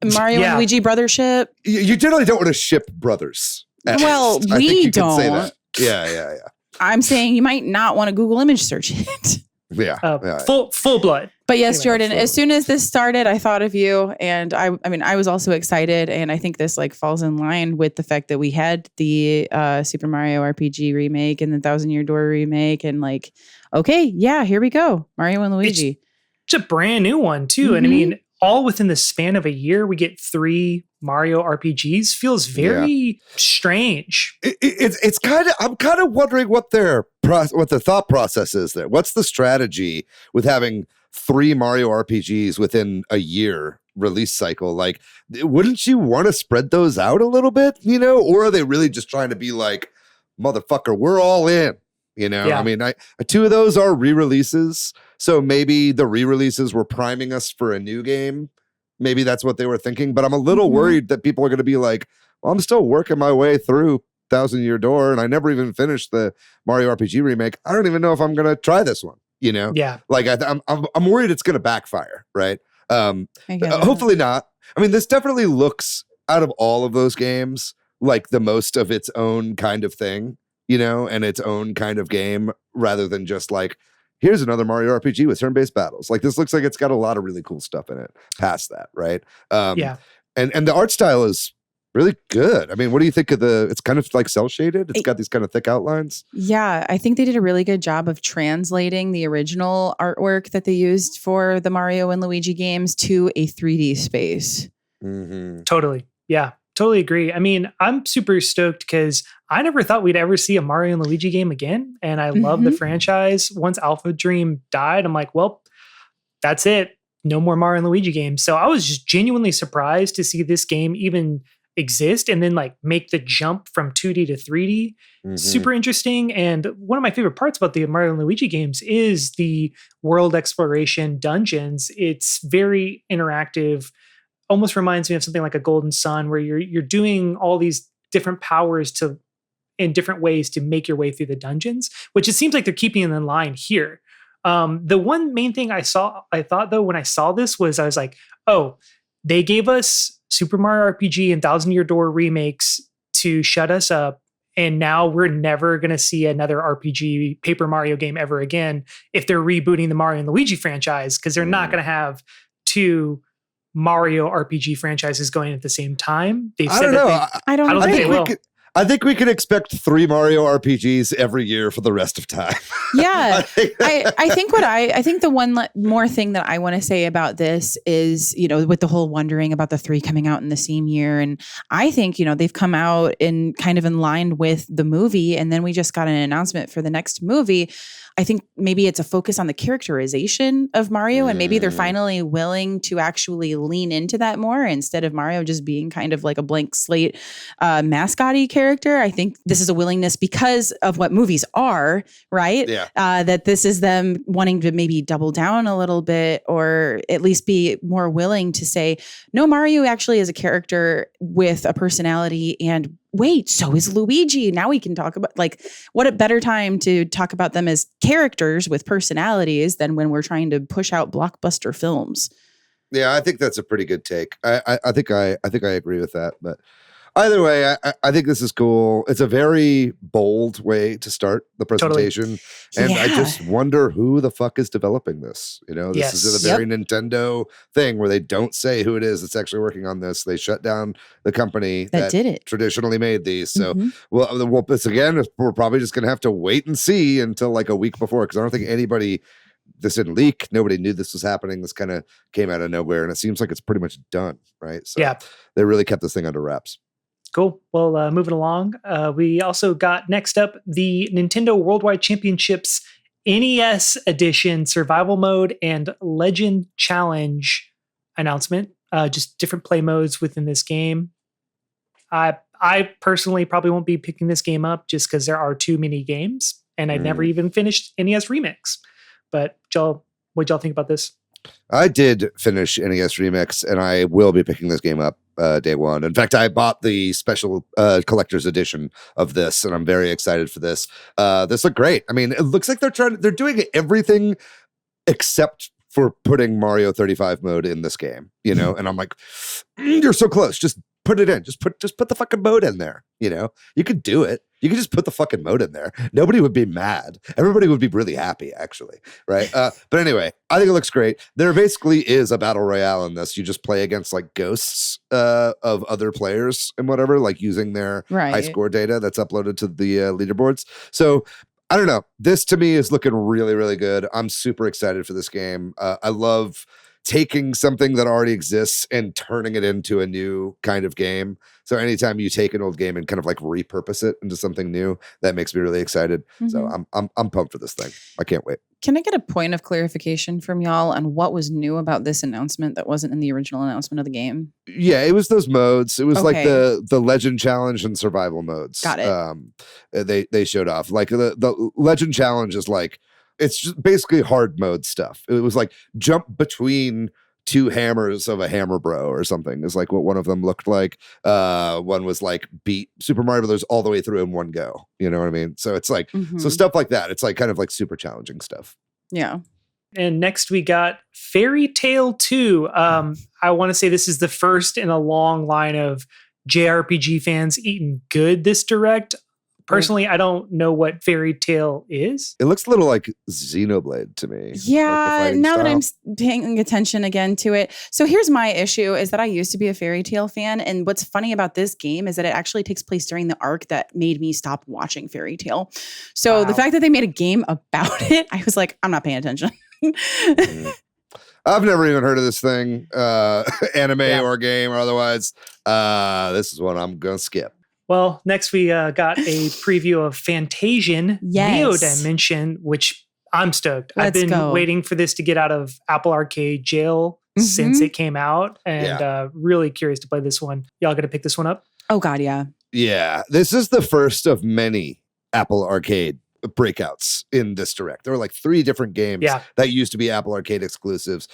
Mario and Luigi Brothership. You generally don't want to ship brothers. Well, we don't. Say that. Yeah. I'm saying you might not want to Google image search it. Yeah. Full blood. But yes, anyway, Jordan, as soon as this started, I thought of you, and I mean, I was also excited, and I think this like falls in line with the fact that we had the Super Mario RPG remake and the Thousand Year Door remake, and like, okay, yeah, here we go, Mario and Luigi. It's a brand new one too, and I mean, all within the span of a year, we get 3 Mario RPGs. Feels very strange. It's kind of. I'm kind of wondering what the thought process is there. What's the strategy with having 3 Mario RPGs within a year release cycle? Like, wouldn't you want to spread those out a little bit? Or are they really just trying to be like, motherfucker, we're all in? I mean, 2 of those are re-releases. So maybe the re-releases were priming us for a new game. Maybe that's what they were thinking. But I'm a little worried that people are going to be like, well, I'm still working my way through Thousand Year Door, and I never even finished the Mario RPG remake. I don't even know if I'm going to try this one. Yeah. Like I'm worried it's going to backfire. Right. Hopefully not. I mean, this definitely looks, out of all of those games, like the most of its own kind of thing, and its own kind of game, rather than just like, here's another Mario RPG with turn-based battles. Like, this looks like it's got a lot of really cool stuff in it past that, right? And the art style is really good. I mean, what do you think of it's kind of like cel-shaded? It's got these kind of thick outlines. Yeah, I think they did a really good job of translating the original artwork that they used for the Mario and Luigi games to a 3D space. Totally. Yeah, totally agree. I mean, I'm super stoked because I never thought we'd ever see a Mario and Luigi game again. And I love the Mhm. franchise. Once Alpha Dream died, I'm like, well, that's it. No more Mario and Luigi games. So I was just genuinely surprised to see this game even exist and then like make the jump from 2D to 3D. Mhm. Super interesting. And one of my favorite parts about the Mario and Luigi games is the world exploration dungeons. It's very interactive. Almost reminds me of something like a Golden Sun where you're doing all these different powers to in different ways to make your way through the dungeons, which it seems like they're keeping in line here. The one main thing I thought though, when I saw this was I was like, oh, they gave us Super Mario RPG and Thousand Year Door remakes to shut us up. And now we're never going to see another RPG Paper Mario game ever again if they're rebooting the Mario and Luigi franchise, because they're not going to have two Mario RPG franchises going at the same time. They've I said don't know. that I don't I don't I think agree. they think we will. could. I think we can expect 3 Mario RPGs every year for the rest of time. Yeah. I I think the one more thing that I want to say about this is, with the whole wondering about the 3 coming out in the same year. And I think, they've come out in kind of in line with the movie. And then we just got an announcement for the next movie. I think maybe it's a focus on the characterization of Mario, and maybe they're finally willing to actually lean into that more instead of Mario just being kind of like a blank slate mascot-y character. I think this is a willingness because of what movies are, right? Yeah. That this is them wanting to maybe double down a little bit, or at least be more willing to say, no, Mario actually is a character with a personality, and wait, so is Luigi. Now we can talk about, like, what a better time to talk about them as characters with personalities than when we're trying to push out blockbuster films. Yeah, I think that's a pretty good take. I think I agree with that. But either way, I think this is cool. It's a very bold way to start the presentation. And I just wonder who the fuck is developing this. This is a very Nintendo thing where they don't say who it is that's actually working on this. They shut down the company that did it. traditionally made these. So, well, this again, we're probably just going to have to wait and see until like a week before, because I don't think anybody... This didn't leak. Nobody knew this was happening. This kind of came out of nowhere, and it seems like it's pretty much done, right? So they really kept this thing under wraps. Cool. Well, moving along, we also got next up the Nintendo Worldwide Championships NES Edition Survival Mode and Legend Challenge announcement. Just different play modes within this game. I personally probably won't be picking this game up just because there are too many games, and I've never even finished NES Remix. But what'd y'all think about this? I did finish NES Remix, and I will be picking this game up day one. In fact, I bought the special collector's edition of this, and I'm very excited for this. This looked great. I mean, it looks like they're doing everything except for putting Mario 35 mode in this game, and I'm like, you're so close. Just put it in. Just put the fucking mode in there. You could do it. You could just put the fucking mode in there. Nobody would be mad. Everybody would be really happy, actually. Right. But anyway, I think it looks great. There basically is a battle royale in this. You just play against like ghosts of other players and whatever, like using their high score data that's uploaded to the leaderboards. So I don't know. This to me is looking really, really good. I'm super excited for this game. I love taking something that already exists and turning it into a new kind of game. So anytime you take an old game and kind of like repurpose it into something new, that makes me really excited. So I'm pumped for this thing. I can't wait. Can I get a point of clarification from y'all on what was new about this announcement that wasn't in the original announcement of the game? Yeah, it was those modes. It was like the Legend Challenge and Survival modes. Got it. They showed off. Like the Legend Challenge is like, it's just basically hard mode stuff. It was like jump between 2 hammers of a Hammer Bro or something is like what one of them looked like. One was like beat Super Mario Brothers all the way through in one go. You know what I mean? So it's like, so stuff like that. It's like kind of like super challenging stuff. Yeah. And next we got Fairy Tail 2. I want to say this is the first in a long line of JRPG fans eating good this direct. Personally, I don't know what Fairy Tail is. It looks a little like Xenoblade to me. Yeah, like now that I'm paying attention again to it. So here's my issue is that I used to be a Fairy Tail fan. And what's funny about this game is that it actually takes place during the arc that made me stop watching Fairy Tail. So the fact that they made a game about it, I was like, I'm not paying attention. I've never even heard of this thing, anime Yeah. or game or otherwise. This is one I'm gonna skip. Well, next we got a preview of Fantasian Neo Yes. Dimension, which I'm stoked. I've Let's been go. waiting for this to get out of Apple Arcade jail since it came out, and really curious to play this one. Y'all gonna pick this one up? Oh God, yeah. Yeah, this is the first of many Apple Arcade breakouts in this direct. There were like 3 different games that used to be Apple Arcade exclusives.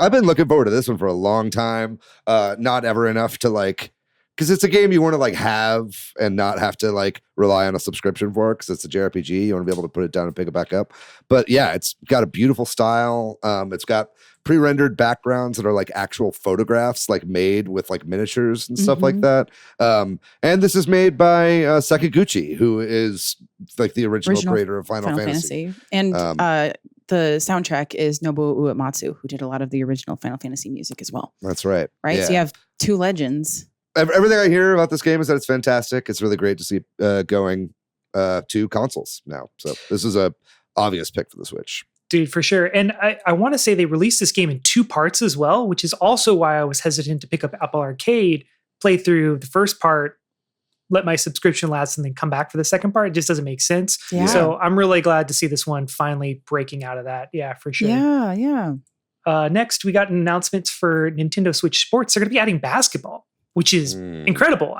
I've been looking forward to this one for a long time. Not ever enough to like, because it's a game you want to like have and not have to like rely on a subscription for, because it's a JRPG. You want to be able to put it down and pick it back up. But yeah, it's got a beautiful style. It's got pre-rendered backgrounds that are like actual photographs, like made with like miniatures and stuff like that. And this is made by Sakaguchi, who is like the original creator of Final Fantasy. And the soundtrack is Nobuo Uematsu, who did a lot of the original Final Fantasy music as well. That's right. Right? Yeah. So you have 2 legends. Everything I hear about this game is that it's fantastic. It's really great to see going to consoles now. So this is a obvious pick for the Switch. Dude, for sure. And I want to say they released this game in 2 parts as well, which is also why I was hesitant to pick up Apple Arcade, play through the first part, let my subscription last, and then come back for the second part. It just doesn't make sense. Yeah. So I'm really glad to see this one finally breaking out of that. Yeah, for sure. Yeah. Next, we got announcements for Nintendo Switch Sports. They're going to be adding basketball, which is incredible.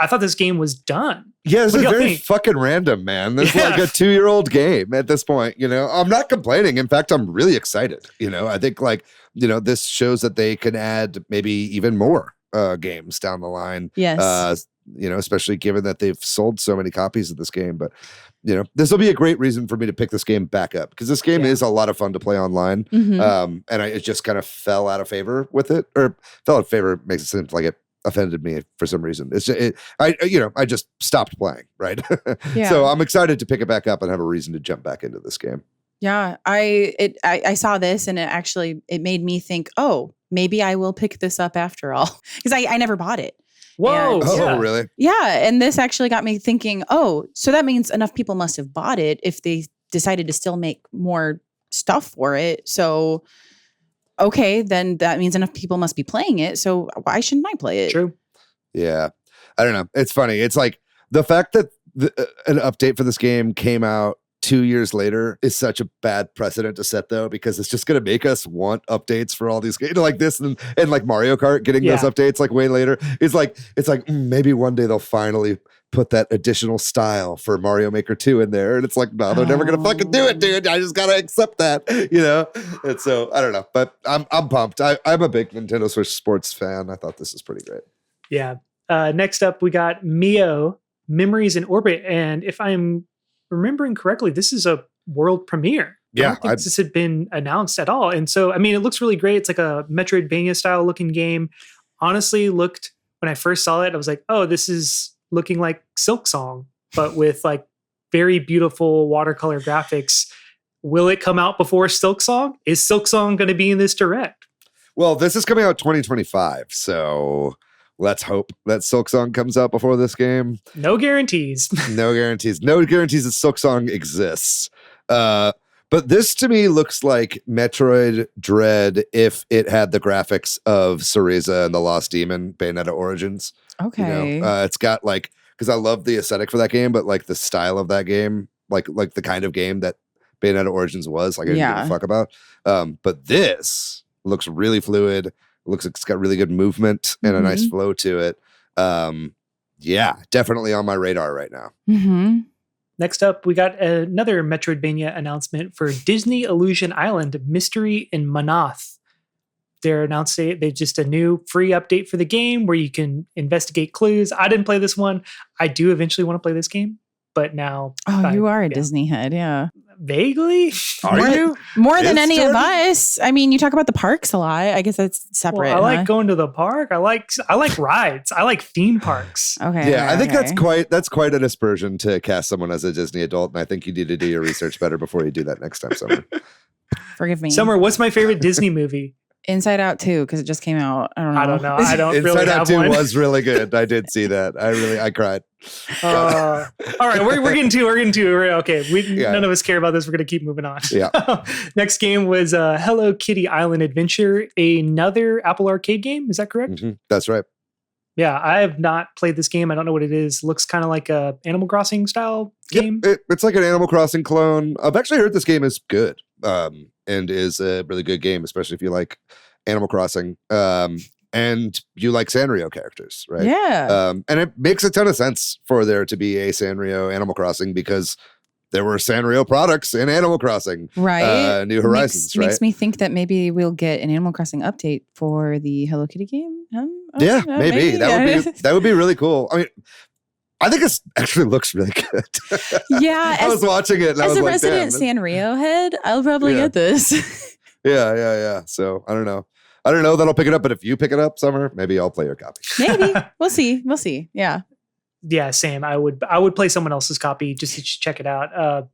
I thought this game was done. Yeah, this What is do y'all very think? fucking random, man. This is like a 2-year-old game at this point. You know, I'm not complaining. In fact, I'm really excited. You know, I think like, you know, this shows that they can add maybe even more games down the line. Yes. You know, especially given that they've sold so many copies of this game. But, you know, this will be a great reason for me to pick this game back up, because this game is a lot of fun to play online. And it just kind of fell out of favor with it, or fell out of favor makes it seem like it offended me for some reason. I just stopped playing, right? So I'm excited to pick it back up and have a reason to jump back into this game. Yeah, I saw this and it made me think, oh, maybe I will pick this up after all, because I never bought it. Whoa. Oh, really? Yeah, and this actually got me thinking, oh, so that means enough people must have bought it if they decided to still make more stuff for it. So okay, then that means enough people must be playing it. So why shouldn't I play it? True. Yeah. I don't know. It's funny. It's like the fact that an update for this game came out 2 years later is such a bad precedent to set, though, because it's just going to make us want updates for all these games like this, and like Mario Kart getting those updates like way later. It's like maybe one day they'll finally put that additional style for Mario Maker 2 in there, and it's like, no, they're never gonna fucking do it, dude. I just gotta accept that, you know. And so I don't know, but I'm pumped. I'm a big Nintendo Switch Sports fan. I thought this is pretty great. Yeah. Next up, we got Mio Memories in Orbit, and if I'm remembering correctly, this is a world premiere. I don't think this had been announced at all. And so, I mean, it looks really great. It's like a Metroidvania style looking game. Honestly, when I first saw it, I was like, oh, this is looking like Silk Song, but with like very beautiful watercolor graphics. Will it come out before Silk Song? Is Silk Song going to be in this direct? Well, this is coming out 2025, so let's hope that Silk Song comes out before this game. No guarantees. No guarantees. No guarantees that Silk Song exists. But this to me looks like Metroid Dread if it had the graphics of Cereza and the Lost Demon, Bayonetta Origins. Okay. You know, it's got like, because I love the aesthetic for that game, but like the style of that game, like the kind of game that Bayonetta Origins was, like I didn't give a fuck about. But this looks really fluid. Looks like it's got really good movement and a nice flow to it. Yeah, definitely on my radar right now. Next up, we got another Metroidvania announcement for Disney Illusion Island Mystery in Manath. They're announcing just a new free update for the game where you can investigate clues. I didn't play this one. I do eventually want to play this game, but now... you are a Disney head, yeah. Vaguely? Are you? More than any of us. I mean, you talk about the parks a lot. I guess that's separate. Well, I like going to the park. I like rides. I like theme parks. Okay. Yeah, I think that's quite an aspersion to cast someone as a Disney adult, and I think you need to do your research better before you do that next time, Summer. Forgive me. Summer, what's my favorite Disney movie? Inside Out 2, because it just came out. I don't know. I don't know. I don't Inside really Out have 2 one. was really good. I did see that. I cried. All right, we're getting to. Okay, Yeah. none of us care about this. We're gonna keep moving on. Yeah. Next game was Hello Kitty Island Adventure, another Apple Arcade game. Is that correct? Mhm. That's right. Yeah, I have not played this game. I don't know what it is. Looks kind of like a Animal Crossing style game. Yep, it's like an Animal Crossing clone. I've actually heard this game is good, and is a really good game, especially if you like Animal Crossing, and you like Sanrio characters, right? Yeah. And it makes a ton of sense for there to be a Sanrio Animal Crossing because there were Sanrio products in Animal Crossing, Right. New Horizons, right? Makes me think that maybe we'll get an Animal Crossing update for the Hello Kitty game. Yeah, maybe. That would be really cool. I mean, I think it actually looks really good. Yeah, I was watching it and I as was a like, resident damn. Sanrio head, I'll probably Yeah. get this. Yeah. So I don't know that I'll pick it up, but if you pick it up, Summer, maybe I'll play your copy. Maybe we'll see. Yeah. Yeah, same. I would play someone else's copy just to check it out.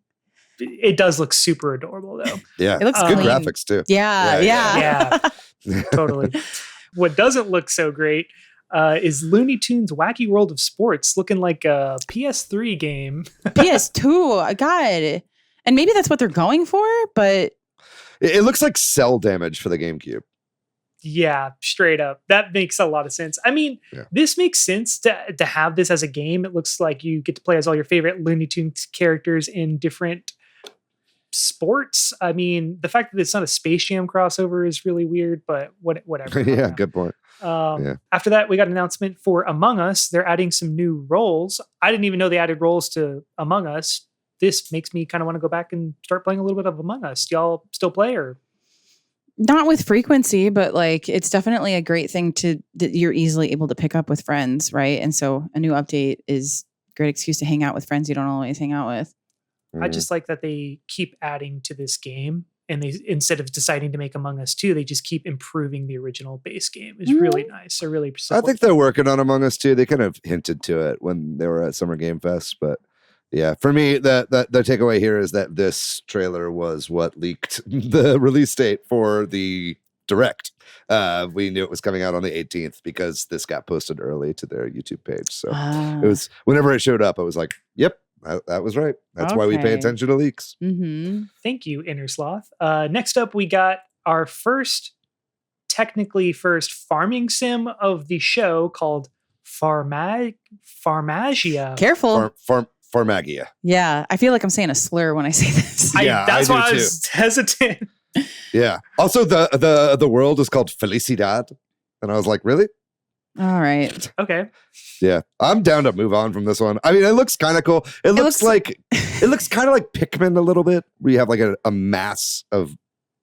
It does look super adorable though. Yeah, It looks good clean. graphics too. Yeah. Yeah. Totally. What doesn't look so great is Looney Tunes Wacky World of Sports, looking like a PS3 game. PS2, God. And maybe that's what they're going for, but It looks like cell damage for the GameCube. Yeah, straight up. That makes a lot of sense. I mean, This makes sense to have this as a game. It looks like you get to play as all your favorite Looney Tunes characters in different sports. I mean, the fact that it's not a Space Jam crossover is really weird, but whatever. Yeah, good point. After that, we got an announcement for Among Us. They're adding some new roles. I didn't even know they added roles to Among Us. This makes me kind of want to go back and start playing a little bit of Among Us. Do y'all still play or? not with frequency, but like it's definitely a great thing that you're easily able to pick up with friends, right? And so a new update is a great excuse to hang out with friends you don't always hang out with. I just like that they keep adding to this game, and they, instead of deciding to make Among Us 2, they just keep improving the original base game. It's really nice. I really I think they're working on Among Us 2. They kind of hinted to it when they were at Summer Game Fest, but yeah, for me, the takeaway here is that this trailer was what leaked the release date for the Direct. We knew it was coming out on the 18th because this got posted early to their YouTube page. So it was, whenever it showed up, I was like, yep, that was right. That's why we pay attention to leaks. Mm-hmm. Thank you, Inner Sloth. Next up, we got our technically first farming sim of the show called Farmagia. Careful. Farmagia. Yeah, I feel like I'm saying a slur when I say this. That's why I was hesitant. Yeah. Also, the world is called Felicidad. And I was like, really? All right. Okay. Yeah. I'm down to move on from this one. I mean, it looks kind of cool. It looks kind of like Pikmin a little bit, where you have like a mass of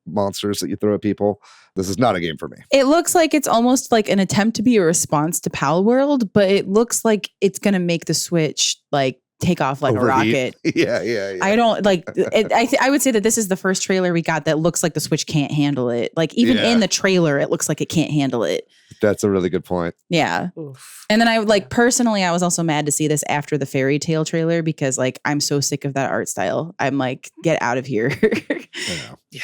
monsters that you throw at people. This is not a game for me. It looks like it's almost like an attempt to be a response to Pal World, but it looks like it's going to make the Switch like take off like Overheat. a rocket. Yeah. I don't like it. I would say that this is the first trailer we got that looks like the Switch can't handle it. Like even in the trailer, it looks like it can't handle it. That's a really good point. Yeah. Oof. And then I like personally, I was also mad to see this after the Fairy Tale trailer because like I'm so sick of that art style. I'm like, get out of here. Yeah.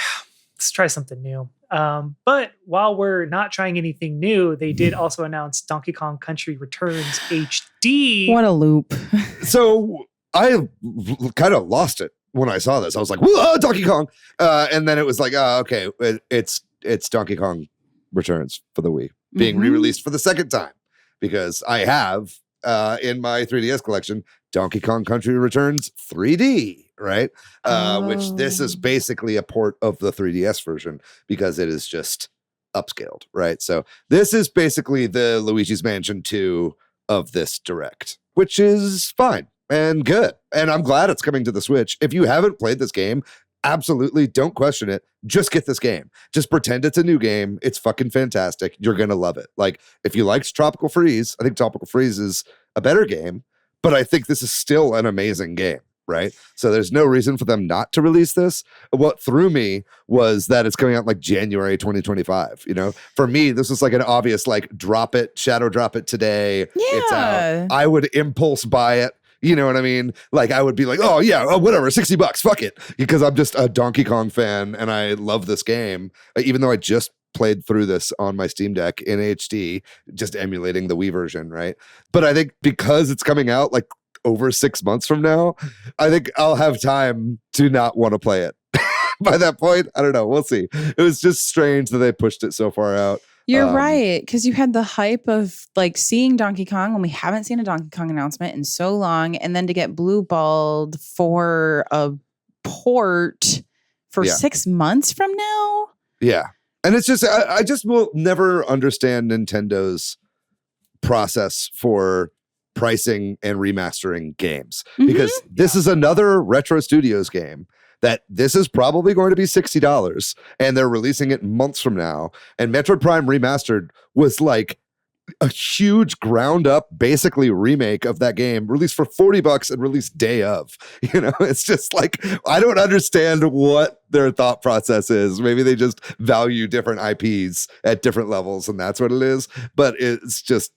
Let's try something new. But while we're not trying anything new, they did also announce Donkey Kong Country Returns HD. What a loop. So I kind of lost it when I saw this. I was like, whoa, Donkey Kong. And then it was like, oh, okay, it's Donkey Kong Returns for the Wii being re-released for the second time, because I have in my 3DS collection Donkey Kong Country Returns 3D, right? Which this is basically a port of the 3DS version because it is just upscaled, right? So this is basically the Luigi's Mansion 2 of this Direct, which is fine and good. And I'm glad it's coming to the Switch. If you haven't played this game, absolutely don't question it. Just get this game. Just pretend it's a new game. It's fucking fantastic. You're going to love it. Like, if you liked Tropical Freeze, I think Tropical Freeze is a better game, but I think this is still an amazing game, right? So there's no reason for them not to release this. What threw me was that it's coming out like January 2025. You know, for me, this was like an obvious, like, shadow drop it today. Yeah. It's out. I would impulse buy it. You know what I mean? Like, I would be like, oh yeah, whatever, $60, fuck it. Because I'm just a Donkey Kong fan and I love this game. Even though I just played through this on my Steam Deck in HD, just emulating the Wii version, right? But I think because it's coming out like over 6 months from now, I think I'll have time to not want to play it. By that point, I don't know. We'll see. It was just strange that they pushed it so far out. You're right, because you had the hype of like seeing Donkey Kong when we haven't seen a Donkey Kong announcement in so long, and then to get blue balled for a port for 6 months from now. Yeah. And it's just, I just will never understand Nintendo's process for pricing and remastering games, because this is another Retro Studios game that this is probably going to be $60, and they're releasing it months from now. And Metroid Prime Remastered was like a huge ground up, basically remake of that game, released for $40 and released day of. You know, it's just like, I don't understand what their thought process is. Maybe they just value different IPs at different levels, and that's what it is. But it's just,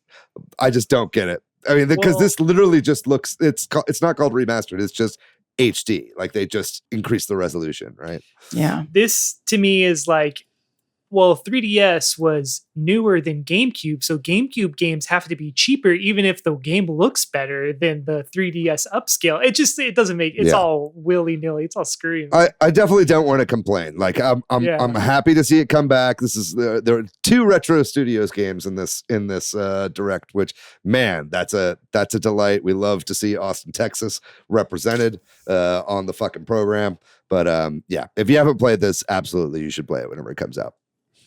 I just don't get it. I mean, because this literally just looks, it's not called remastered. It's just HD. Like they just increased the resolution, right? Yeah. This to me is like, well, 3DS was newer than GameCube, so GameCube games have to be cheaper, even if the game looks better than the 3DS upscale. It doesn't make, it's all willy-nilly. It's all screwy. I definitely don't want to complain. Like I'm happy to see it come back. This is there are 2 Retro Studios games in this direct, which, man, that's a delight. We love to see Austin, Texas represented on the fucking program. But yeah, if you haven't played this, absolutely you should play it whenever it comes out.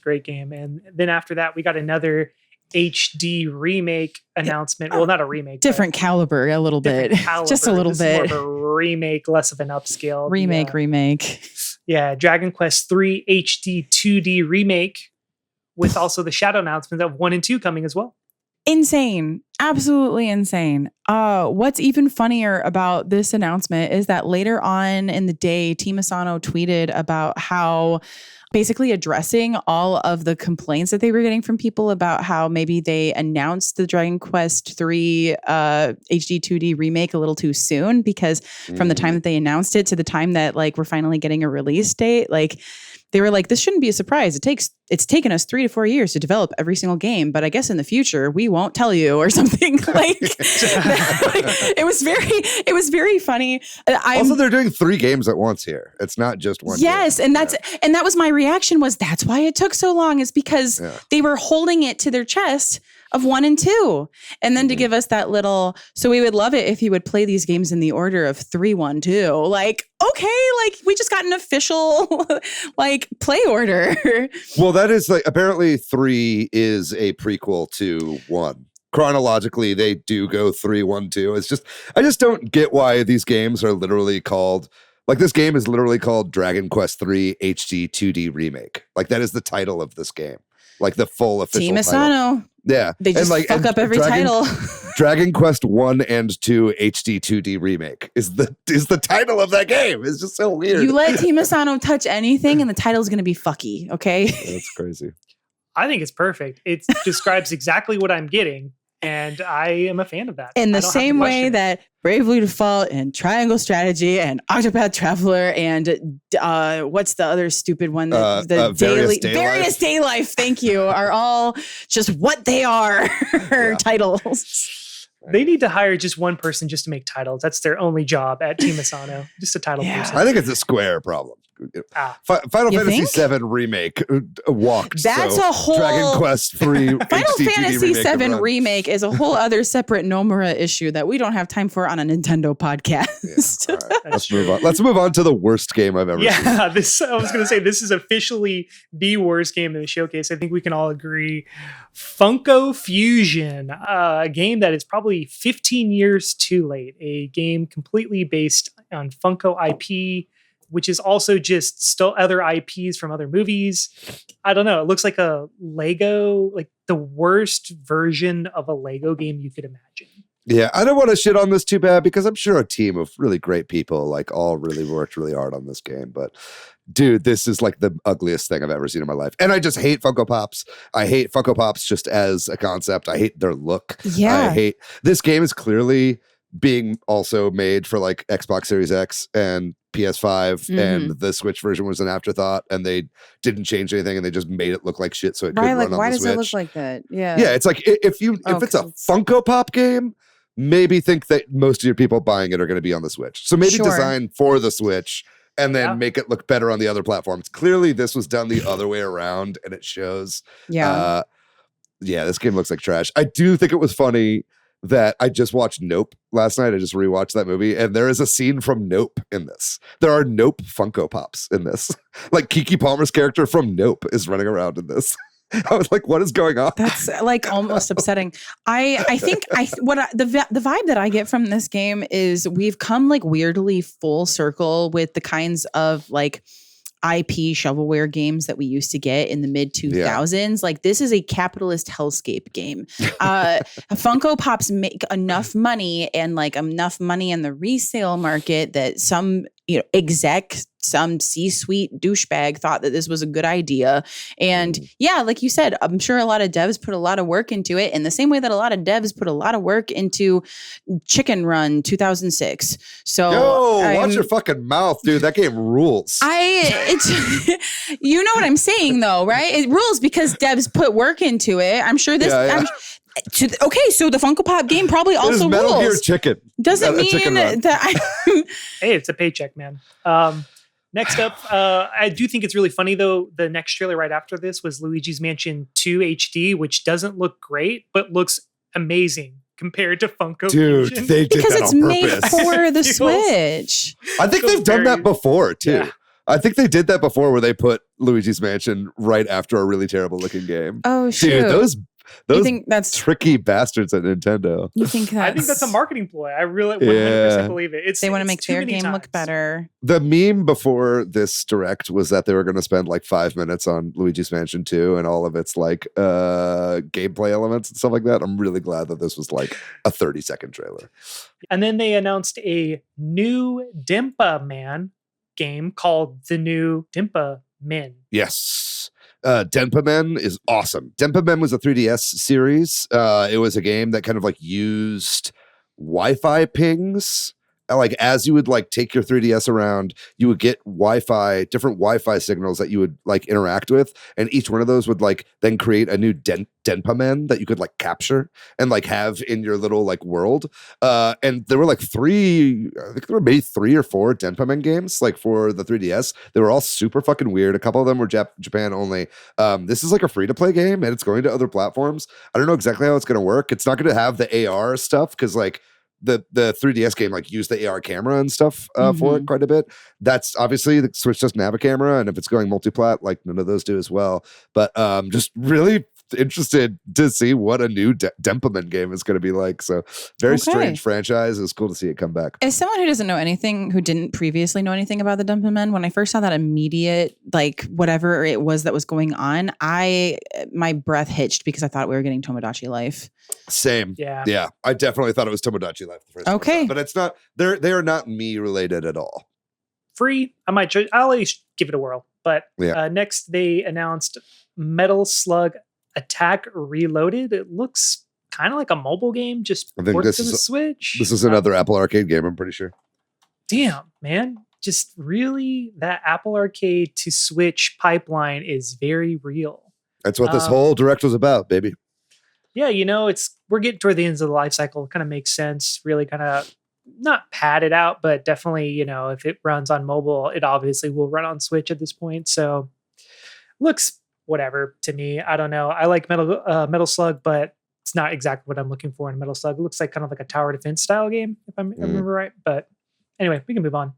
Great game. And then after that, we got another HD remake announcement. Well, not a remake. Different caliber, a little bit. Caliber. Just a little bit. More of a remake, less of an upscale. Remake. Yeah, Dragon Quest 3 HD 2D remake, with also the shadow announcement of 1 and 2 coming as well. Insane. Absolutely insane. What's even funnier about this announcement is that later on in the day, Team Asano tweeted about how basically addressing all of the complaints that they were getting from people about how maybe they announced the Dragon Quest 3 HD 2D remake a little too soon, because from the time that they announced it to the time that like we're finally getting a release date, like they were like, this shouldn't be a surprise. It's taken us 3 to 4 years to develop every single game, but I guess in the future we won't tell you, or something. Like, it was very funny. Also, they're doing 3 games at once here. It's not just one. Yes, game. And that was my reaction, was that's why it took so long, is because they were holding it to their chest of 1 and 2, and then to give us that little. So we would love it if you would play these games in the order of 3, 1, 2. Like, okay, like we just got an official like play order. Well, that is like, apparently 3 is a prequel to 1. Chronologically, they do go 3, 1, 2. It's just, I just don't get why these games are literally called, like this game is literally called Dragon Quest 3 HD 2D Remake. Like that is the title of this game. Like the full official Team title. Asano. Yeah. They just fuck up every title. Dragon Quest 1 and 2 HD 2D Remake is the title of that game. It's just so weird. You let Team Asano touch anything and the title is going to be fucky, okay? That's crazy. I think it's perfect. It describes exactly what I'm getting, and I am a fan of that. In the same way that Bravely Default and Triangle Strategy and Octopath Traveler and what's the other stupid one? Various Day Life, thank you, are all just what they are titles. They need to hire just one person just to make titles. That's their only job at Team Asano. Just a title person. I think it's a Square problem. Final Fantasy VII Remake walked. That's a whole Dragon Quest 3 Final Fantasy VII Remake is a whole other separate Nomura issue that we don't have time for on a Nintendo podcast. Yeah, right. Let's move on. Let's move on to the worst game I've ever seen. I was going to say, this is officially the worst game in the showcase. I think we can all agree. Funko Fusion, a game that is probably 15 years too late. A game completely based on Funko IP, which is also just still other IPs from other movies. I don't know. It looks like a Lego, like the worst version of a Lego game you could imagine. Yeah, I don't want to shit on this too bad, because I'm sure a team of really great people like all really worked really hard on this game. But dude, this is like the ugliest thing I've ever seen in my life. And I just hate Funko Pops. I hate Funko Pops just as a concept. I hate their look. Yeah. This game is clearly being also made for like Xbox Series X and PS5, and the Switch version was an afterthought, and they didn't change anything, and they just made it look like shit so it could Right, run like on why the does Switch. it look like that? Yeah. Yeah, it's like if it's a Funko Pop game, maybe think that most of your people buying it are going to be on the Switch. So maybe design for the Switch and then make it look better on the other platforms. Clearly, this was done the other way around, and it shows. Yeah. Yeah, this game looks like trash. I do think it was funny that I just watched Nope last night. I just rewatched that movie, and there is a scene from Nope in this. There are Nope Funko Pops in this. Like Keke Palmer's character from Nope is running around in this. I was like, what is going on? That's like almost upsetting. I think the vibe that I get from this game is we've come like weirdly full circle with the kinds of like IP shovelware games that we used to get in the mid 2000s. Yeah. Like this is a capitalist hellscape game. Funko Pops make enough money and like enough money in the resale market that some some C-suite douchebag thought that this was a good idea. And yeah, like you said, I'm sure a lot of devs put a lot of work into it in the same way that a lot of devs put a lot of work into Chicken Run 2006. So watch your fucking mouth, dude. That game rules. You know what I'm saying though, right? It rules because devs put work into it. I'm sure this. Yeah. Okay, so the Funko Pop game probably also Metal rules. Gear Chicken. Doesn't mean that hey, it's a paycheck, man. Next up, I do think it's really funny, though. The next trailer right after this was Luigi's Mansion 2 HD, which doesn't look great, but looks amazing compared to Funko. Dude, Fusion. they did because that it's on made purpose. for the Switch. I think they've done that before, too. Yeah. I think they did that before where they put Luigi's Mansion right after a really terrible looking game. Oh, shoot. Dude, those you think that's tricky bastards at Nintendo. You think that's, I think that's a marketing ploy. I really 100% believe it. They want to make their game look better. The meme before this direct was that they were going to spend like 5 minutes on Luigi's Mansion 2 and all of its like gameplay elements and stuff like that. I'm really glad that this was like a 30-second trailer. And then they announced a new Dimpa Man game called The New Dimpa Men. Yes. Denpa Men is awesome. Denpa Men was a 3DS series. It was a game that kind of like used Wi-Fi pings. Like as you would like take your 3DS around, you would get different Wi-Fi signals that you would like interact with, and each one of those would like then create a new Denpa Men that you could like capture and like have in your little like world. And there were like I think there were maybe 3 or 4 Denpa Men games like for the 3DS. They were all super fucking weird. A couple of them were Japan only. This is like a free-to-play game, and it's going to other platforms. I don't know exactly how it's going to work. It's not going to have the AR stuff because like the 3DS game like used the AR camera and stuff for it quite a bit. That's obviously the Switch doesn't have a camera, and if it's going multi-plat, like none of those do as well. But just really interested to see what a new Dempaman game is going to be like. So very strange franchise. It's cool to see it come back. As someone who doesn't know anything, who didn't previously know anything about the Dempaman, when I first saw that immediate like whatever it was that was going on, my breath hitched because I thought we were getting Tomodachi Life. Same. Yeah. I definitely thought it was Tomodachi Life the first time. Okay. But it's not. They are not me related at all. Free. I'll at least give it a whirl. But next they announced Metal Slug Attack Reloaded. It looks kind of like a mobile game, just ported to the Switch. This is another Apple Arcade game, I'm pretty sure. Damn, man. Just really that Apple Arcade to Switch pipeline is very real. That's what this whole direct was about, baby. Yeah, we're getting toward the ends of the life cycle. It kind of makes sense. Really kind of not pad it out, but definitely, if it runs on mobile, it obviously will run on Switch at this point. So looks whatever to me. I don't know. I like Metal Slug, but it's not exactly what I'm looking for in Metal Slug. It looks like kind of like a tower defense style game, if I remember right. But anyway, we can move on.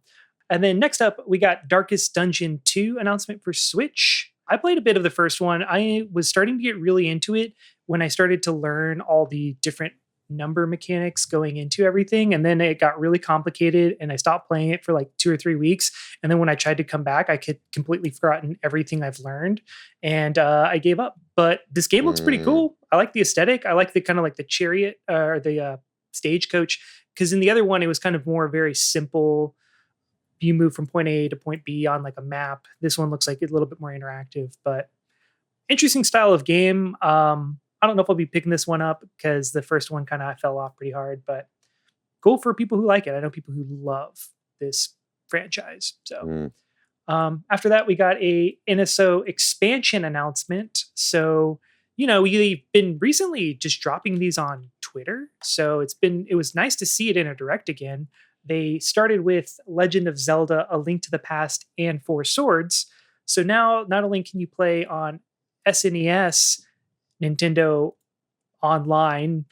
And then next up, we got Darkest Dungeon 2 announcement for Switch. I played a bit of the first one. I was starting to get really into it when I started to learn all the different number mechanics going into everything. And then it got really complicated and I stopped playing it for like 2 or 3 weeks. And then when I tried to come back, I could completely forgotten everything I've learned and I gave up. But this game looks pretty cool. I like the aesthetic. I like the kind of like the chariot or the stagecoach. Because in the other one, it was kind of more very simple. You move from point A to point B on like a map. This one looks like a little bit more interactive, but interesting style of game. I don't know if I'll be picking this one up because the first one kind of fell off pretty hard, but cool for people who like it. I know people who love this franchise. So after that, we got a NSO expansion announcement. So, we've been recently just dropping these on Twitter. So it was nice to see it in a direct again. They started with Legend of Zelda, A Link to the Past, and Four Swords. So now not only can you play on SNES, Nintendo Online,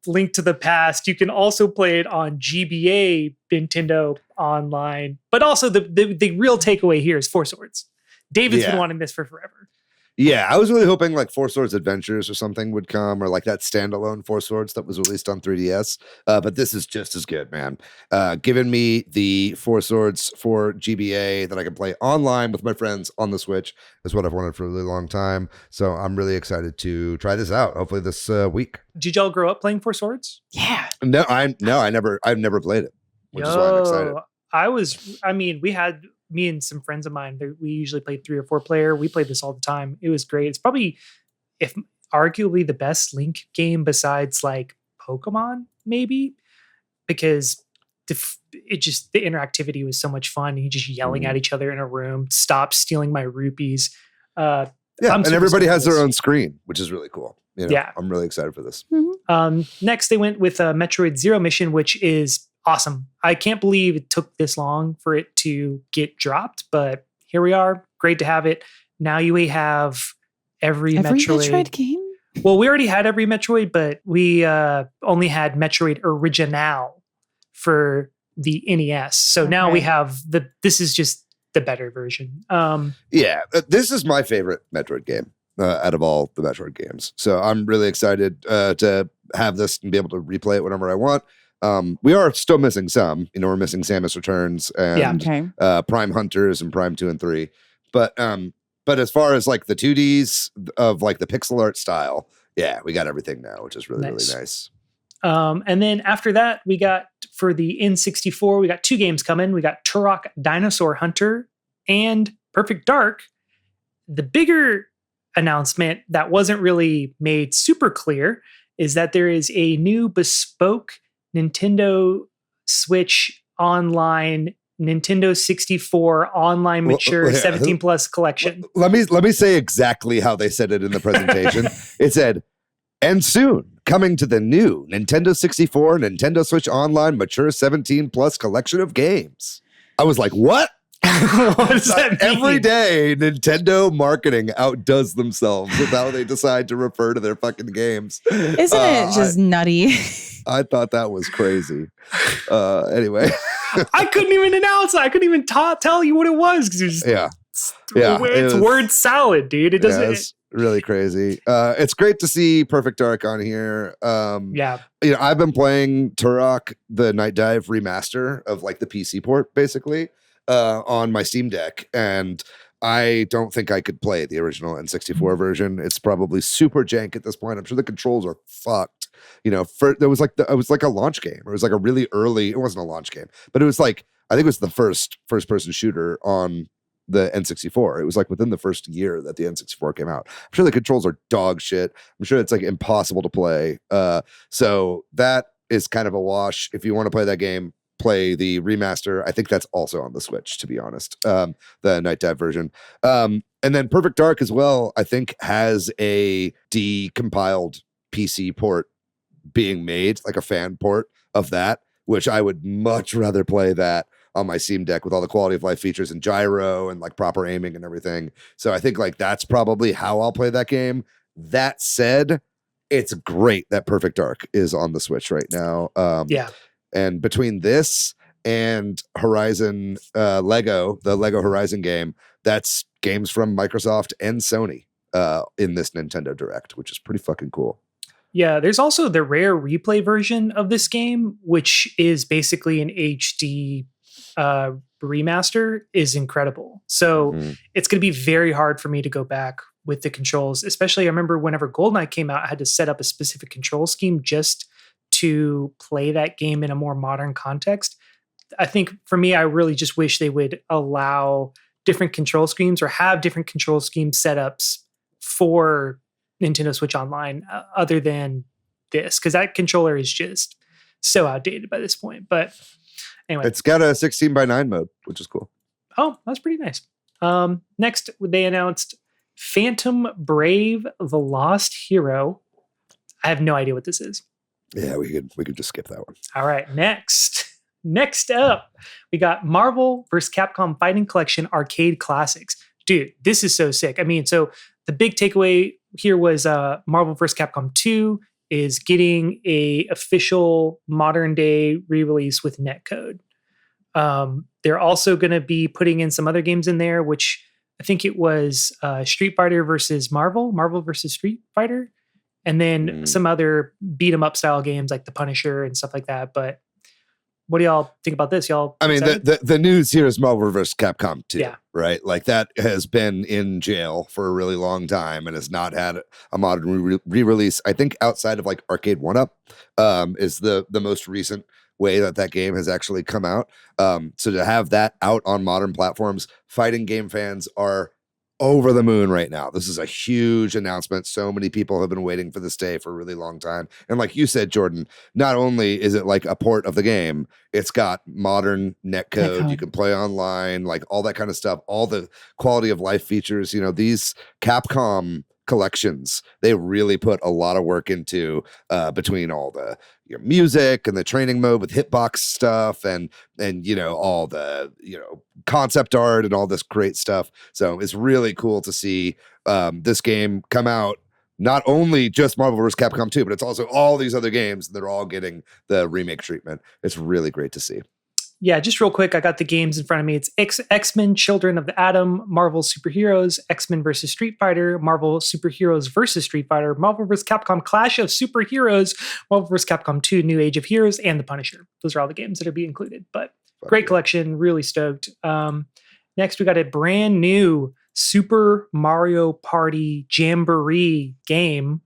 Link to the Past, you can also play it on GBA, Nintendo Online. But also the real takeaway here is Four Swords. David's been wanting this for forever. Yeah, I was really hoping like Four Swords Adventures or something would come, or like that standalone Four Swords that was released on 3DS. But this is just as good, man. Giving me the Four Swords for GBA that I can play online with my friends on the Switch is what I've wanted for a really long time. So I'm really excited to try this out. Hopefully this week. Did y'all grow up playing Four Swords? Yeah. I've never played it, which is why I'm excited. We had me and some friends of mine, we usually played 3 or 4 player. We played this all the time. It was great. It's probably, if arguably the best Link game besides like Pokemon, maybe, because the interactivity was so much fun. You just yelling at each other in a room, stop stealing my rupees. And everybody has their own screen, which is really cool. Yeah. I'm really excited for this. Next, they went with Metroid Zero Mission, which is awesome. I can't believe it took this long for it to get dropped, but here we are. Great to have it. Now you have every Metroid game. Well, we already had every Metroid, but we only had Metroid Original for the NES. So now we have this is just the better version. This is my favorite Metroid game out of all the Metroid games. So I'm really excited to have this and be able to replay it whenever I want. We are still missing some. We're missing Samus Returns and Prime Hunters and Prime 2 and 3. But as far as like the 2Ds of like the pixel art style, we got everything now, which is really nice. And then after that, we got for the N64, we got 2 games coming. We got Turok Dinosaur Hunter and Perfect Dark. The bigger announcement that wasn't really made super clear is that there is a new bespoke Nintendo Switch Online, Nintendo 64 Online Mature 17 Plus collection. Let me say exactly how they said it in the presentation. It said, and soon coming to the new Nintendo 64, Nintendo Switch Online Mature 17 Plus collection of games. I was like, what? What does that mean? Every day, Nintendo marketing outdoes themselves with how they decide to refer to their fucking games. Isn't it just nutty? I thought that was crazy. Anyway. I couldn't even announce it. I couldn't even tell you what it was. It's word salad, dude. It doesn't. It's really crazy. It's great to see Perfect Dark on here. I've been playing Turok, the Night Dive remaster of like the PC port, basically. On my Steam Deck, and I don't think I could play the original N64 version. It's probably super jank at this point. I'm sure the controls are fucked. It was like a launch game. It was like a really early. It wasn't a launch game, but it was like I think it was the first person shooter on the N64. It was like within the first year that the N64 came out. I'm sure the controls are dog shit. I'm sure it's like impossible to play. So that is kind of a wash. If you want to play that game, play the remaster. I think that's also on the Switch, to be honest, the Night Dive version. And then Perfect Dark as well, I think has a decompiled PC port being made, like a fan port of that, which I would much rather play that on my Steam Deck with all the quality of life features and gyro and like proper aiming and everything. So I think like that's probably how I'll play that game. That said, it's great that Perfect Dark is on the Switch right now. And between this and Horizon the Lego Horizon game, that's games from Microsoft and Sony in this Nintendo Direct, which is pretty fucking cool. Yeah, there's also the rare replay version of this game, which is basically an HD remaster, is incredible. So it's going to be very hard for me to go back with the controls, especially I remember whenever GoldenEye came out, I had to set up a specific control scheme just to play that game in a more modern context. I think for me, I really just wish they would allow different control schemes or have different control scheme setups for Nintendo Switch Online other than this, because that controller is just so outdated by this point. But anyway, It's got a 16:9 mode, which is cool. oh, that's pretty nice. Next, they announced Phantom Brave: The Lost Hero. I have no idea what this is. Yeah, we could just skip that one. All right, next up, we got Marvel vs. Capcom Fighting Collection Arcade Classics. Dude, this is so sick. I mean, so the big takeaway here was Marvel vs. Capcom 2 is getting a official modern day re-release with netcode. They're also going to be putting in some other games in there, which I think it was Street Fighter versus Marvel versus Street Fighter, and then some other beat 'em up style games like The Punisher and stuff like that. But what do y'all think about this? Y'all? I mean, the news here is Marvel vs. Capcom 2, Yeah. right? Like that has been in jail for a really long time and has not had a modern re-release. I think outside of like Arcade 1-Up is the most recent way that game has actually come out. So to have that out on modern platforms, fighting game fans are over the moon right now. This is a huge announcement. So many people have been waiting for this day for a really long time. And like you said, Jordan, not only is it like a port of the game, it's got modern netcode. You can play online, like all that kind of stuff, all the quality of life features. You know, these Capcom collections, they really put a lot of work into between all the music and the training mode with hitbox stuff and all the concept art and all this great stuff. So it's really cool to see this game come out, not only just Marvel vs. Capcom 2, but it's also all these other games that are all getting the remake treatment. It's really great to see. Yeah, just real quick, I got the games in front of me. It's X-Men Children of the Atom, Marvel Superheroes, X-Men versus Street Fighter, Marvel Superheroes versus Street Fighter, Marvel vs. Capcom Clash of Superheroes, Marvel vs. Capcom 2 New Age of Heroes, and The Punisher. Those are all the games that are being included. But great collection, really stoked. Next, we got a brand new Super Mario Party Jamboree game.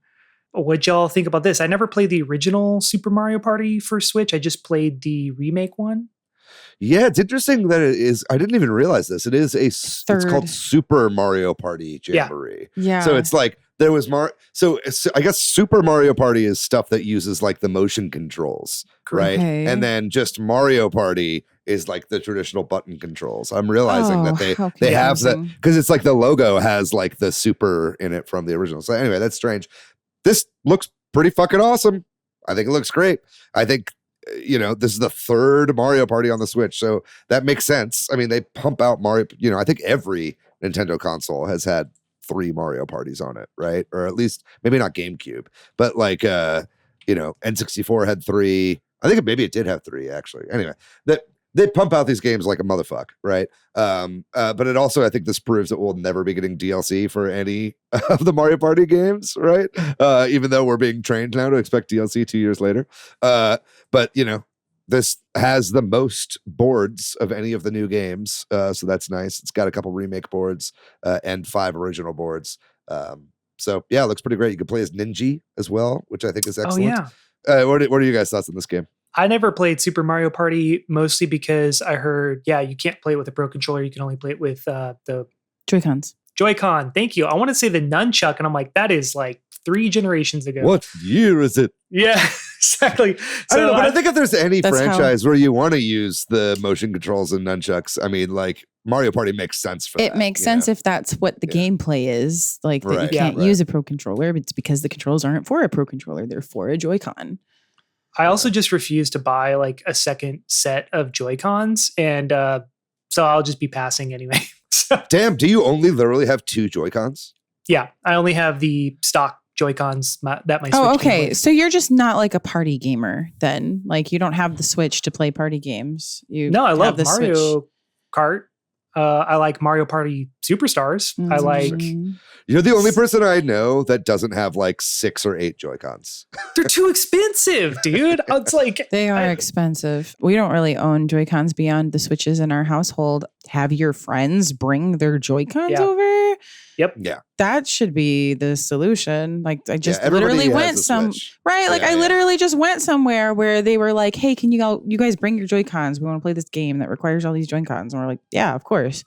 What'd y'all think about this? I never played the original Super Mario Party for Switch. I just played the remake one. Yeah, it's interesting that it is. I didn't even realize this. It is it's called Super Mario Party Jamboree. Yeah. So it's like there was So I guess Super Mario Party is stuff that uses like the motion controls, right? Okay. And then just Mario Party is like the traditional button controls. I'm realizing that they have that because it's like the logo has like the super in it from the original. So anyway, that's strange. This looks pretty fucking awesome. I think it looks great. I think this is the third Mario Party on the Switch, so that makes sense. I mean, they pump out Mario. I think every Nintendo console has had 3 Mario Parties on it, right? Or at least maybe not GameCube, but like N64 had 3. I think maybe it did have 3 actually. Anyway, they pump out these games like a motherfucker, right? But it also, I think this proves that we'll never be getting DLC for any of the Mario Party games, right? Even though we're being trained now to expect DLC 2 years later. But this has the most boards of any of the new games, so that's nice. It's got a couple remake boards and 5 original boards. So yeah, it looks pretty great. You can play as Ninja as well, which I think is excellent. Oh yeah. What are you guys' thoughts on this game? I never played Super Mario Party, mostly because I heard, you can't play it with a Pro Controller. You can only play it with the Joy-Cons. Joy-Con. Thank you. I want to say the nunchuck, and I'm like, that is like 3 generations ago. What year is it? Yeah, exactly. I don't know, but I think if there's any franchise where you want to use the motion controls and nunchucks, I mean, like Mario Party makes sense for that. It makes sense if that's what the gameplay is. Like that you can't use a Pro Controller. It's because the controls aren't for a Pro Controller. They're for a Joy-Con. I also just refuse to buy like a second set of Joy-Cons, and so I'll just be passing anyway. Damn, do you only literally have 2 Joy-Cons? Yeah, I only have the stock Joy-Cons that my Switch okay. came with. So you're just not like a party gamer then? Like you don't have the Switch to play party games? No, I love Mario Kart. I like Mario Party Superstars. I like... You're the only person I know that doesn't have like 6 or 8 Joy-Cons. They're too expensive, dude. It's like... They are expensive. We don't really own Joy-Cons beyond the Switches in our household. Have your friends bring their Joy-Cons over? Yep. Yeah. That should be the solution. Like I just literally went I literally just went somewhere where they were like, hey, can you guys bring your Joy-Cons? We want to play this game that requires all these Joy-Cons. And we're like, yeah, of course.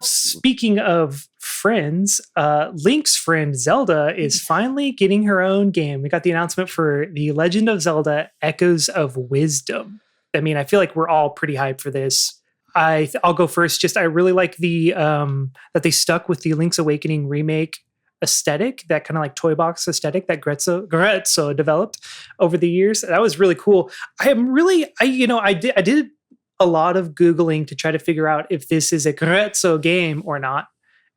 Speaking of friends, Link's friend Zelda is finally getting her own game. We got the announcement for The Legend of Zelda Echoes of Wisdom. I mean, I feel like we're all pretty hyped for this. I'll go first. Just I really like the that they stuck with the Link's Awakening remake aesthetic, that kind of like toy box aesthetic that Grezzo developed over the years. That was really cool. I did a lot of Googling to try to figure out if this is a Grezzo game or not.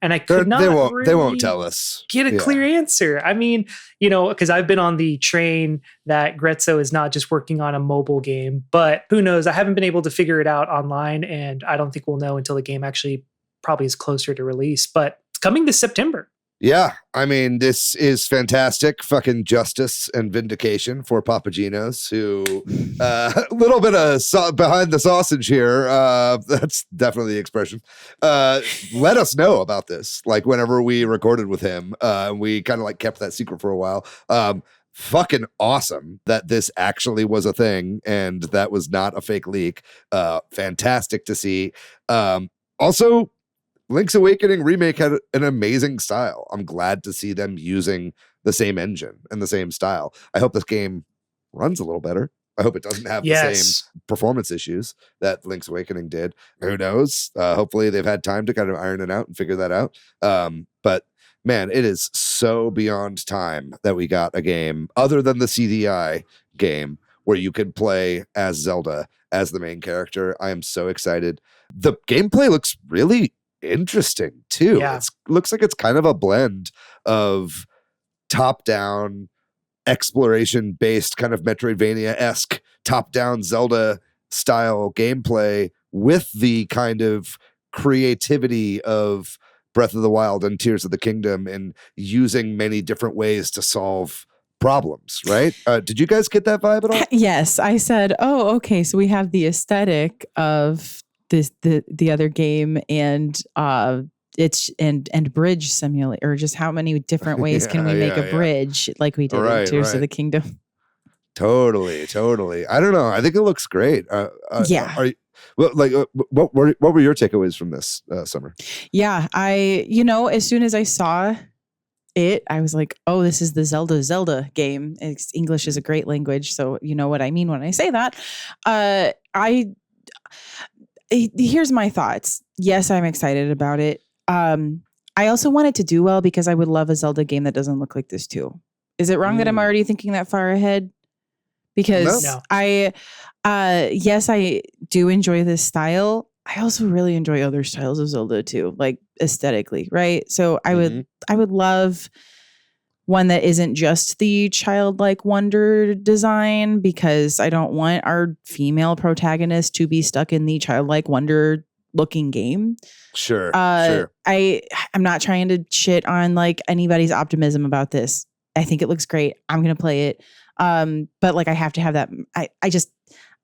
And I could not. They won't tell us. Get a clear answer. I mean, because I've been on the train that Grezzo is not just working on a mobile game, but who knows? I haven't been able to figure it out online, and I don't think we'll know until the game actually probably is closer to release. But it's coming this September. Yeah, I mean, this is fantastic fucking justice and vindication for Papagenos, who a little bit of behind the sausage here. That's definitely the expression. Let us know about this. Like whenever we recorded with him, we kind of like kept that secret for a while. Fucking awesome that this actually was a thing and that was not a fake leak. Fantastic to see. Also, Link's Awakening remake had an amazing style. I'm glad to see them using the same engine and the same style. I hope this game runs a little better. I hope it doesn't have the same performance issues that Link's Awakening did. Who knows? Hopefully they've had time to kind of iron it out and figure that out. But man, it is so beyond time that we got a game other than the CDI game where you could play as Zelda as the main character. I am so excited. The gameplay looks really interesting too. Yeah. It looks like it's kind of a blend of top-down exploration based kind of Metroidvania-esque top-down Zelda style gameplay with the kind of creativity of Breath of the Wild and Tears of the Kingdom and using many different ways to solve problems, right? Did you guys get that vibe at all? Yes, I said, oh, okay, so we have the aesthetic of the other game and it's and bridge simulate, or just how many different ways can we make a bridge like we did in Tears of the Kingdom. Totally. I don't know. I think it looks great. Yeah. What were your takeaways from this summer? Yeah, as soon as I saw it, I was like, oh, this is the Zelda game. English is a great language, so you know what I mean when I say that. Here's my thoughts. Yes, I'm excited about it. I also want it to do well because I would love a Zelda game that doesn't look like this too. Is it wrong that I'm already thinking that far ahead? Because No. Yes, I do enjoy this style. I also really enjoy other styles of Zelda too, like aesthetically, right? So I would love one that isn't just the childlike wonder design, because I don't want our female protagonist to be stuck in the childlike wonder looking game. Sure. I'm not trying to shit on like anybody's optimism about this. I think it looks great. I'm going to play it. But like I have to have that.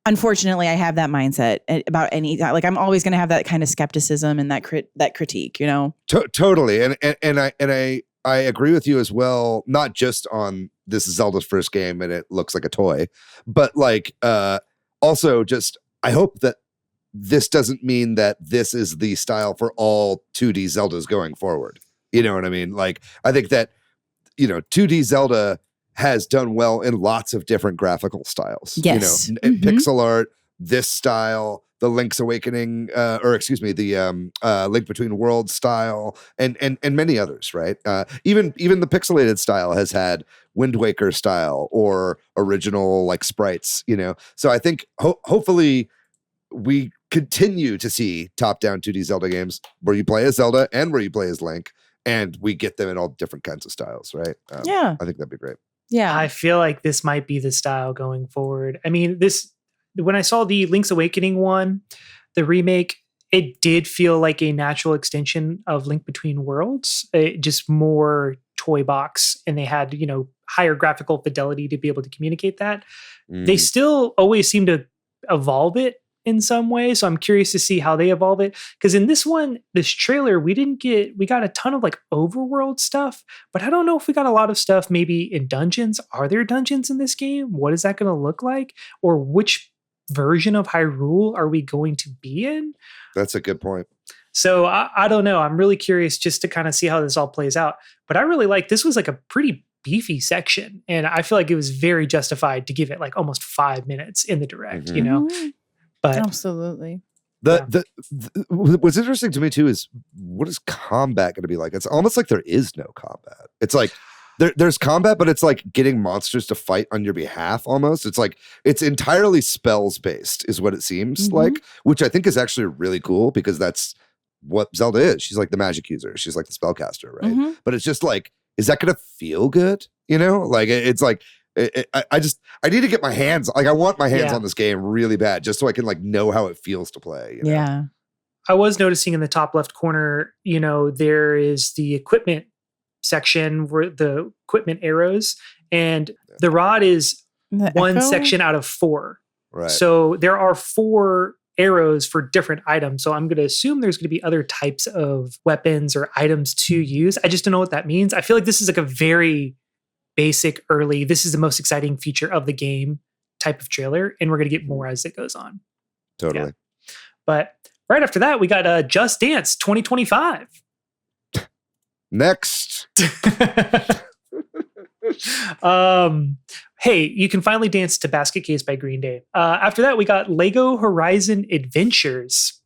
Unfortunately, I have that mindset about any, like I'm always going to have that kind of skepticism and that critique, you know? Totally. And I agree with you as well, not just on this is Zelda's first game and it looks like a toy, but like also just I hope that this doesn't mean that this is the style for all 2D Zeldas going forward. You know what I mean? Like I think that 2D Zelda has done well in lots of different graphical styles. Yes. Pixel art, this style, the Link's Awakening, the Link Between Worlds style, and many others, right? Even the pixelated style has had Wind Waker style or original like sprites, So I think hopefully we continue to see top-down 2D Zelda games where you play as Zelda and where you play as Link, and we get them in all different kinds of styles, right? Yeah. I think that'd be great. Yeah. I feel like this might be the style going forward. I mean, when I saw the Link's Awakening one, the remake, it did feel like a natural extension of Link Between Worlds, just more toy box, and they had, higher graphical fidelity to be able to communicate that. They still always seem to evolve it in some way. So I'm curious to see how they evolve it. Because in this trailer, we got a ton of like overworld stuff, but I don't know if we got a lot of stuff maybe in dungeons. Are there dungeons in this game? What is that going to look like? Or which version of Hyrule are we going to be in? That's a good point. So I don't know. I'm really curious just to kind of see how this all plays out. But I really like this was like a pretty beefy section. And I feel like it was very justified to give it like almost 5 minutes in the direct, you know? But Absolutely. What's interesting to me too is what is combat going to be like? It's almost like there is no combat. It's like there's combat, but it's like getting monsters to fight on your behalf almost. It's like it's entirely spells based is what it seems like, which I think is actually really cool because that's what Zelda is. She's like the magic user. She's like the spellcaster, right? But it's just like, is that going to feel good? You know, like it's like, I need to get my hands, like I want my hands on this game really bad just so I can like know how it feels to play. You know? Yeah. I was noticing in the top left corner, you know, there is the equipment section where the equipment arrows, and the rod is one section out of 4. Right. So there are 4 arrows for different items. So I'm going to assume there's going to be other types of weapons or items to use. I just don't know what that means. I feel like this is like a very basic early, this is the most exciting feature of the game type of trailer, and we're going to get more as it goes on. Totally. Yeah. But right after that, we got Just Dance 2025. Next. Hey, you can finally dance to Basket Case by Green Day. After that, we got Lego Horizon Adventures.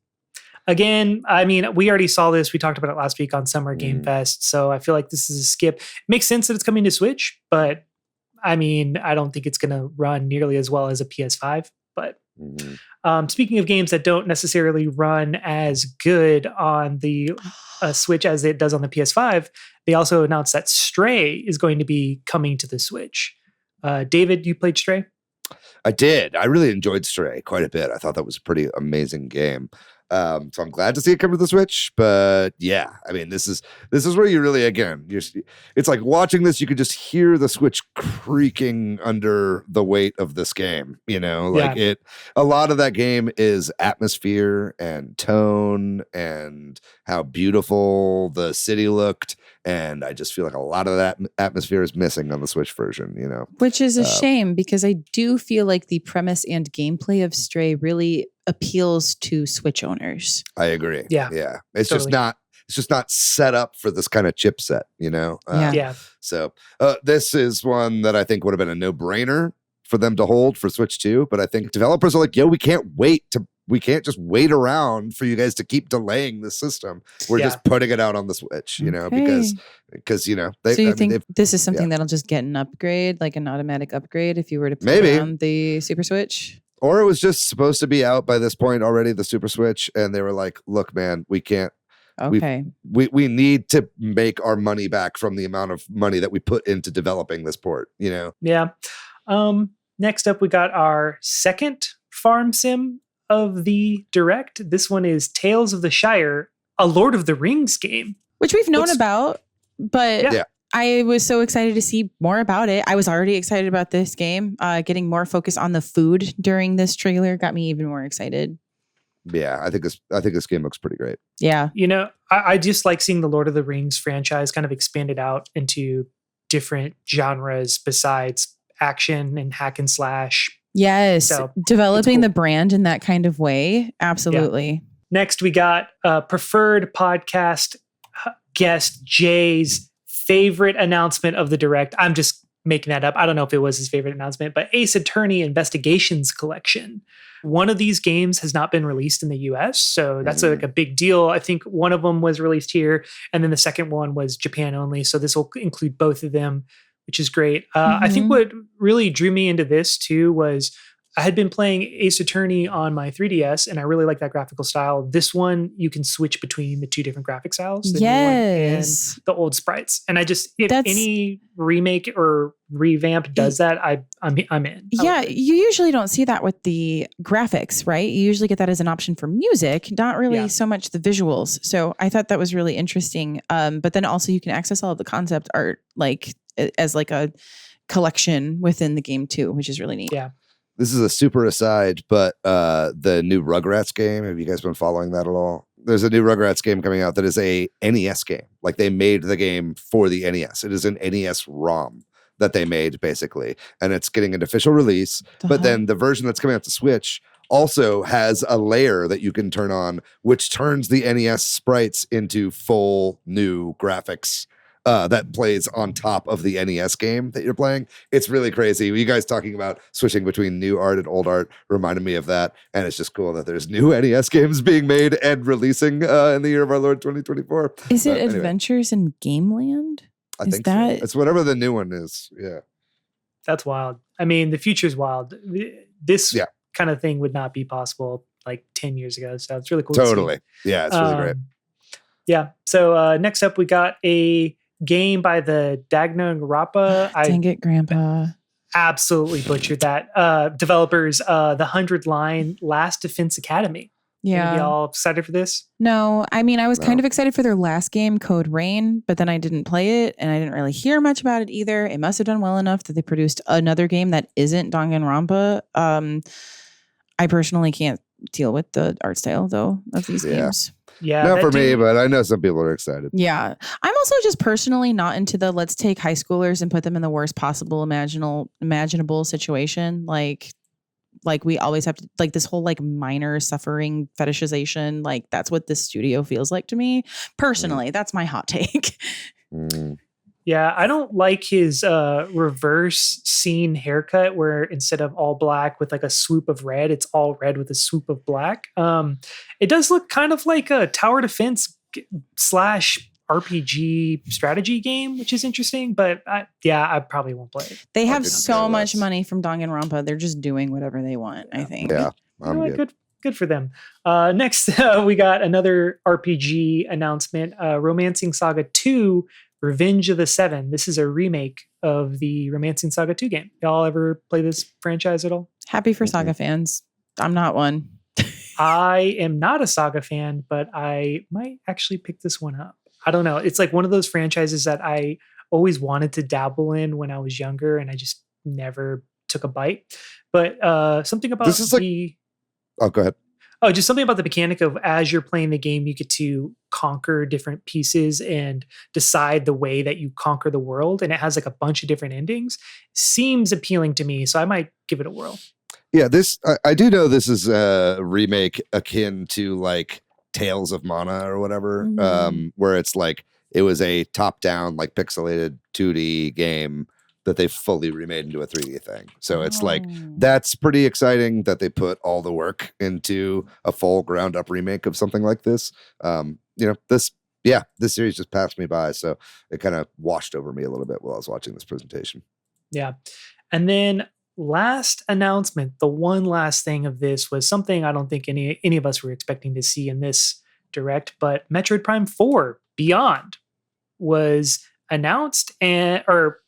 Again, I mean, we already saw this. We talked about it last week on Summer Game Fest. So I feel like this is a skip. It makes sense that it's coming to Switch, but I mean, I don't think it's going to run nearly as well as a PS5. But speaking of games that don't necessarily run as good on the Switch as it does on the PS5, they also announced that Stray is going to be coming to the Switch. David, you played Stray? I did. I really enjoyed Stray quite a bit. I thought that was a pretty amazing game. So I'm glad to see it come to the Switch, but yeah, I mean, this is where you really, again, it's like watching this, you could just hear the Switch creaking under the weight of this game, you know, like a lot of that game is atmosphere and tone and how beautiful the city looked. And I just feel like a lot of that atmosphere is missing on the Switch version, you know, which is a shame because I do feel like the premise and gameplay of Stray really appeals to Switch owners. I agree. Yeah. It's totally. just not set up for this kind of chipset, you know? So this is one that I think would have been a no-brainer for them to hold for Switch 2. But I think developers are like, yo, we can't just wait around for you guys to keep delaying the system. We're just putting it out on the Switch, you know, because you know. So you think this is something that'll just get an upgrade, like an automatic upgrade if you were to put it on the Super Switch? Or it was just supposed to be out by this point already, the Super Switch, and they were like, look, man, we can't. Okay. We need to make our money back from the amount of money that we put into developing this port, you know? Yeah. Next up, we got our second farm sim of the Direct. This one is Tales of the Shire, a Lord of the Rings game. Which we've known about, but I was so excited to see more about it. I was already excited about this game. Getting more focus on the food during this trailer got me even more excited. Yeah, I think this game looks pretty great. Yeah. You know, I just like seeing the Lord of the Rings franchise kind of expanded out into different genres besides action and hack and slash. Yes. So, developing the brand in that kind of way. Absolutely. Yeah. Next, we got preferred podcast guest Jay's favorite announcement of the Direct. I'm just making that up. I don't know if it was his favorite announcement, but Ace Attorney Investigations Collection. One of these games has not been released in the US, so that's like a big deal. I think one of them was released here, and then the second one was Japan only. So this will include both of them, which is great. I think what really drew me into this too was I had been playing Ace Attorney on my 3DS, and I really like that graphical style. This one, you can switch between the two different graphic styles, the new one and the old sprites. And I just, if any remake or revamp does that, I'm in. Yeah, you usually don't see that with the graphics, right? You usually get that as an option for music, not really so much the visuals. So I thought that was really interesting. But then also you can access all of the concept art like as like a collection within the game too, which is really neat. Yeah. This is a super aside, but the new Rugrats game, have you guys been following that at all? There's a new Rugrats game coming out that is a NES game. Like they made the game for the NES. It is an NES ROM that they made basically. And it's getting an official release. But then the version that's coming out to Switch also has a layer that you can turn on, which turns the NES sprites into full new graphics. That plays on top of the NES game that you're playing. It's really crazy. You guys talking about switching between new art and old art reminded me of that. And it's just cool that there's new NES games being made and releasing in the year of our Lord 2024. Is it Adventures in Gameland? I think so. It's whatever the new one is. Yeah. That's wild. I mean, the future's wild. This kind of thing would not be possible like 10 years ago. So it's really cool. Totally. Yeah, it's really great. Yeah. So next up, we got a game by the Danganronpa. Dang it, Grandpa. Absolutely butchered that. Developers, the 100-line Last Defense Academy. Yeah. Are y'all excited for this? No, I mean, I was kind of excited for their last game, Code Rain, but then I didn't play it and I didn't really hear much about it either. It must have done well enough that they produced another game that isn't Danganronpa. I personally can't deal with the art style, though, of these games. Yeah, not for me, but I know some people are excited. Yeah. I'm also just personally not into the let's take high schoolers and put them in the worst possible imaginable situation. Like we always have to, like, this whole like minor suffering fetishization. Like that's what this studio feels like to me. Personally, that's my hot take. Yeah, I don't like his reverse scene haircut where instead of all black with like a swoop of red, it's all red with a swoop of black. It does look kind of like a tower defense / RPG strategy game, which is interesting, but I probably won't play it. They have so much money from Danganronpa. They're just doing whatever they want, I think. Yeah, good for them. Next, we got another RPG announcement, Romancing Saga 2, Revenge of the Seven. This is a remake of the Romancing Saga 2 game. Y'all ever play this franchise at all? Happy for Saga fans. I'm not one. I am not a Saga fan, but I might actually pick this one up. I don't know. It's like one of those franchises that I always wanted to dabble in when I was younger, and I just never took a bite. But something about Oh, go ahead. Oh, just something about the mechanic of as you're playing the game, you get to conquer different pieces and decide the way that you conquer the world. And it has like a bunch of different endings. Seems appealing to me. So I might give it a whirl. Yeah, I do know this is a remake akin to like Tales of Mana or whatever, where it's like it was a top-down, like pixelated 2D game that they fully remade into a 3D thing. So it's like, that's pretty exciting that they put all the work into a full ground up remake of something like this. This series just passed me by. So it kind of washed over me a little bit while I was watching this presentation. Yeah. And then last announcement, the one last thing of this was something I don't think any of us were expecting to see in this direct, but Metroid Prime 4 Beyond was announced or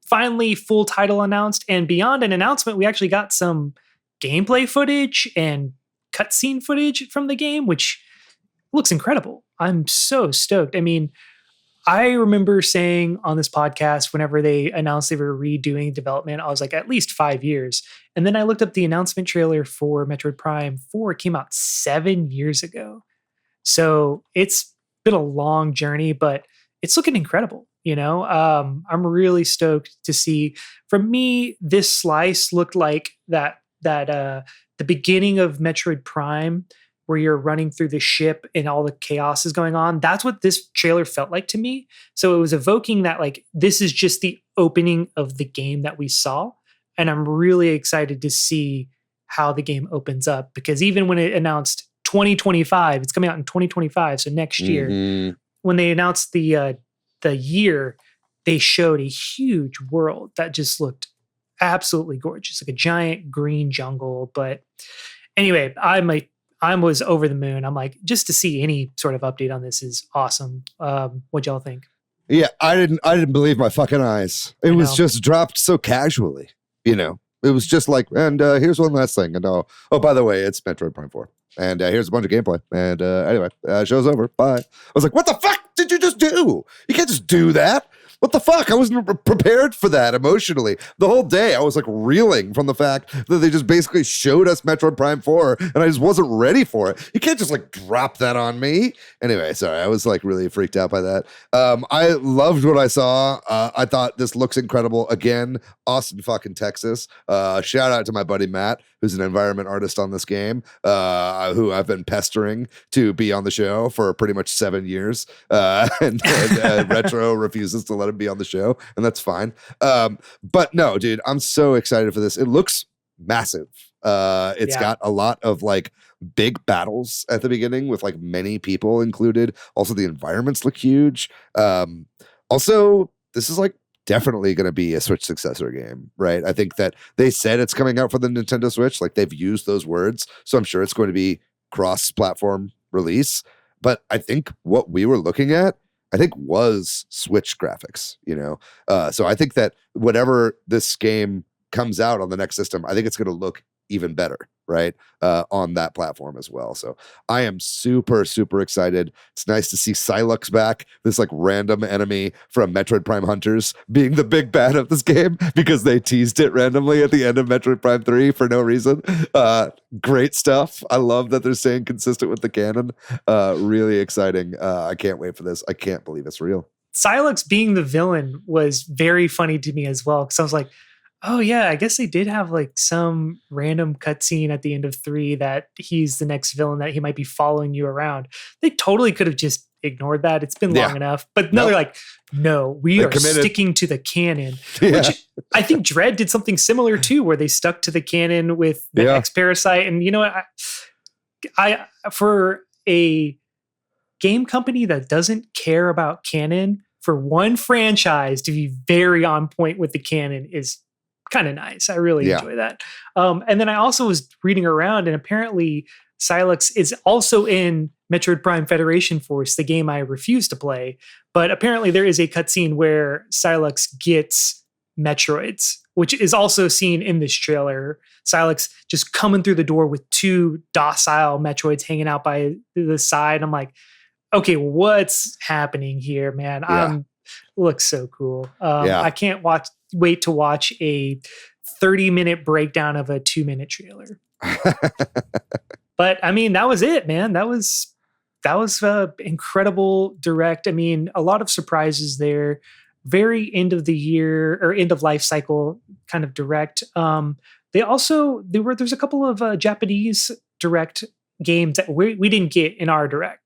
finally full title announced, and beyond an announcement, we actually got some gameplay footage and cutscene footage from the game, which looks incredible. I'm so stoked. I mean, I remember saying on this podcast, whenever they announced they were redoing development, I was like, at least 5 years. And then I looked up the announcement trailer for Metroid Prime 4. It came out 7 years ago. So it's been a long journey, but it's looking incredible. I'm really stoked to see. For me, this slice looked like that the beginning of Metroid Prime, where you're running through the ship and all the chaos is going on. That's what this trailer felt like to me. So it was evoking that, like, this is just the opening of the game that we saw. And I'm really excited to see how the game opens up, because even when it announced 2025, it's coming out in 2025. So next year, when they announced the year, they showed a huge world that just looked absolutely gorgeous, like a giant green jungle. But anyway, I was over the moon. I'm like, just to see any sort of update on this is awesome. What y'all think? Yeah, I didn't believe my fucking eyes. It was just dropped so casually. It was just like, and here's one last thing. And oh, by the way, it's Metroid Prime 4. And here's a bunch of gameplay. And anyway, show's over. Bye. I was like, what the fuck did you just do? You can't just do that. What the fuck? I wasn't prepared for that emotionally. The whole day I was like reeling from the fact that they just basically showed us Metroid Prime 4 and I just wasn't ready for it. You can't just like drop that on me. Anyway, sorry. I was like really freaked out by that. I loved what I saw. I thought this looks incredible. Again, Austin fucking Texas. Shout out to my buddy Matt, who's who's an environment artist on this game, who I've been pestering to be on the show for pretty much 7 years. And Retro refuses to let him be on the show, and that's fine. But no, dude, I'm so excited for this. It looks massive. It's got a lot of like big battles at the beginning with like many people included. Also, the environments look huge. Also, this is like definitely going to be a Switch successor game, right? I think that they said it's coming out for the Nintendo Switch. Like they've used those words. So I'm sure it's going to be cross-platform release. But I think what we were looking at, I think was Switch graphics, you know? So I think that whatever this game comes out on the next system, I think it's going to look even better, right? On that platform as well. So I am super, super excited. It's nice to see Psylux back, this like random enemy from Metroid Prime Hunters being the big bad of this game because they teased it randomly at the end of Metroid Prime 3 for no reason. Great stuff. I love that they're staying consistent with the canon. Really exciting. I can't wait for this. I can't believe it's real. Psylux being the villain was very funny to me as well, because I was like, oh yeah, I guess they did have like some random cutscene at the end of 3 that he's the next villain, that he might be following you around. They totally could have just ignored that. It's been long enough. But no, they're like, no, we are sticking to the canon. Which I think Dread did something similar too, where they stuck to the canon with the X Parasite. And you know what? I for a game company that doesn't care about canon, for one franchise to be very on point with the canon is kind of nice. I really enjoy that. And then I also was reading around, and apparently Psylux is also in Metroid Prime Federation Force, the game I refuse to play. But apparently there is a cutscene where Psylux gets Metroids, which is also seen in this trailer. Psylux just coming through the door with 2 docile Metroids hanging out by the side. I'm like, okay, what's happening here, man? Looks so cool. I can't wait to watch a 30-minute breakdown of a 2-minute trailer. But I mean, that was it, man. That was incredible direct. I mean, a lot of surprises there. Very end of the year or end of life cycle kind of direct. There's a couple of Japanese direct games that we didn't get in our direct.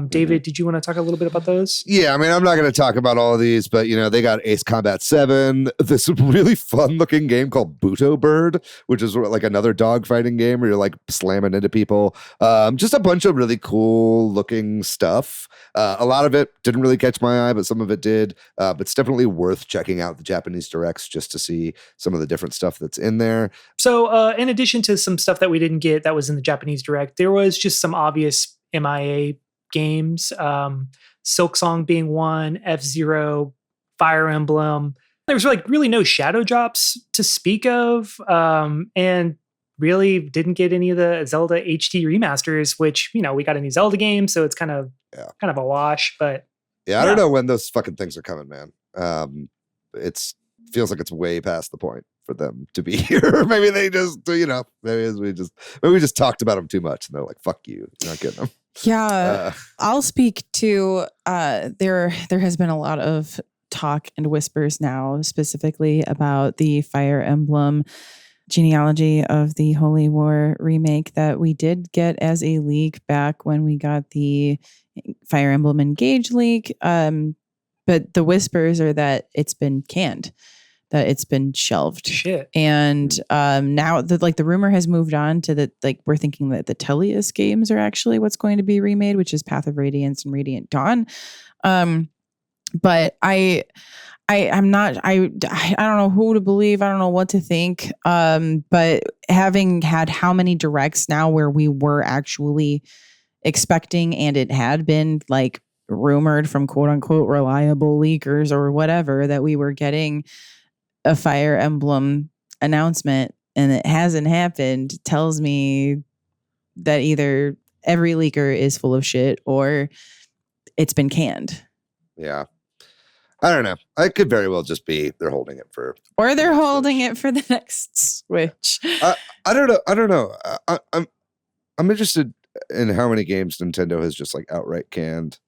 David, did you want to talk a little bit about those? Yeah, I mean, I'm not going to talk about all of these, but you know, they got Ace Combat 7, this really fun looking game called Buto Bird, which is like another dog fighting game where you're like slamming into people. Just a bunch of really cool looking stuff. A lot of it didn't really catch my eye, but some of it did. But it's definitely worth checking out the Japanese directs just to see some of the different stuff that's in there. So in addition to some stuff that we didn't get that was in the Japanese direct, there was just some obvious MIA games, Silksong being one, F-Zero, Fire Emblem. There was like really no shadow drops to speak of, and really didn't get any of the Zelda HD remasters, which, you know, we got any Zelda games, so it's kind of a wash. But I don't know when those fucking things are coming, man. It's feels like it's way past the point for them to be here. Maybe they just, you know, maybe we just talked about them too much, and they're like, "Fuck you, you're not getting them." Yeah, I'll speak to. There has been a lot of talk and whispers now, specifically about the Fire Emblem genealogy of the Holy War remake that we did get as a leak back when we got the Fire Emblem Engage leak. But the whispers are that it's been canned, that it's been shelved. Shit. And now the rumor has moved on to that, like, we're thinking that the Tellius games are actually what's going to be remade, which is Path of Radiance and Radiant Dawn. But I'm not, I don't know who to believe. I don't know what to think. But having had how many directs now where we were actually expecting, and it had been like rumored from quote unquote reliable leakers or whatever, that we were getting a Fire Emblem announcement and it hasn't happened, tells me that either every leaker is full of shit or it's been canned. Yeah. I don't know. I could very well just be they're holding it for, or they're holding it for the next Switch. I don't know. I'm interested in how many games Nintendo has just like outright canned,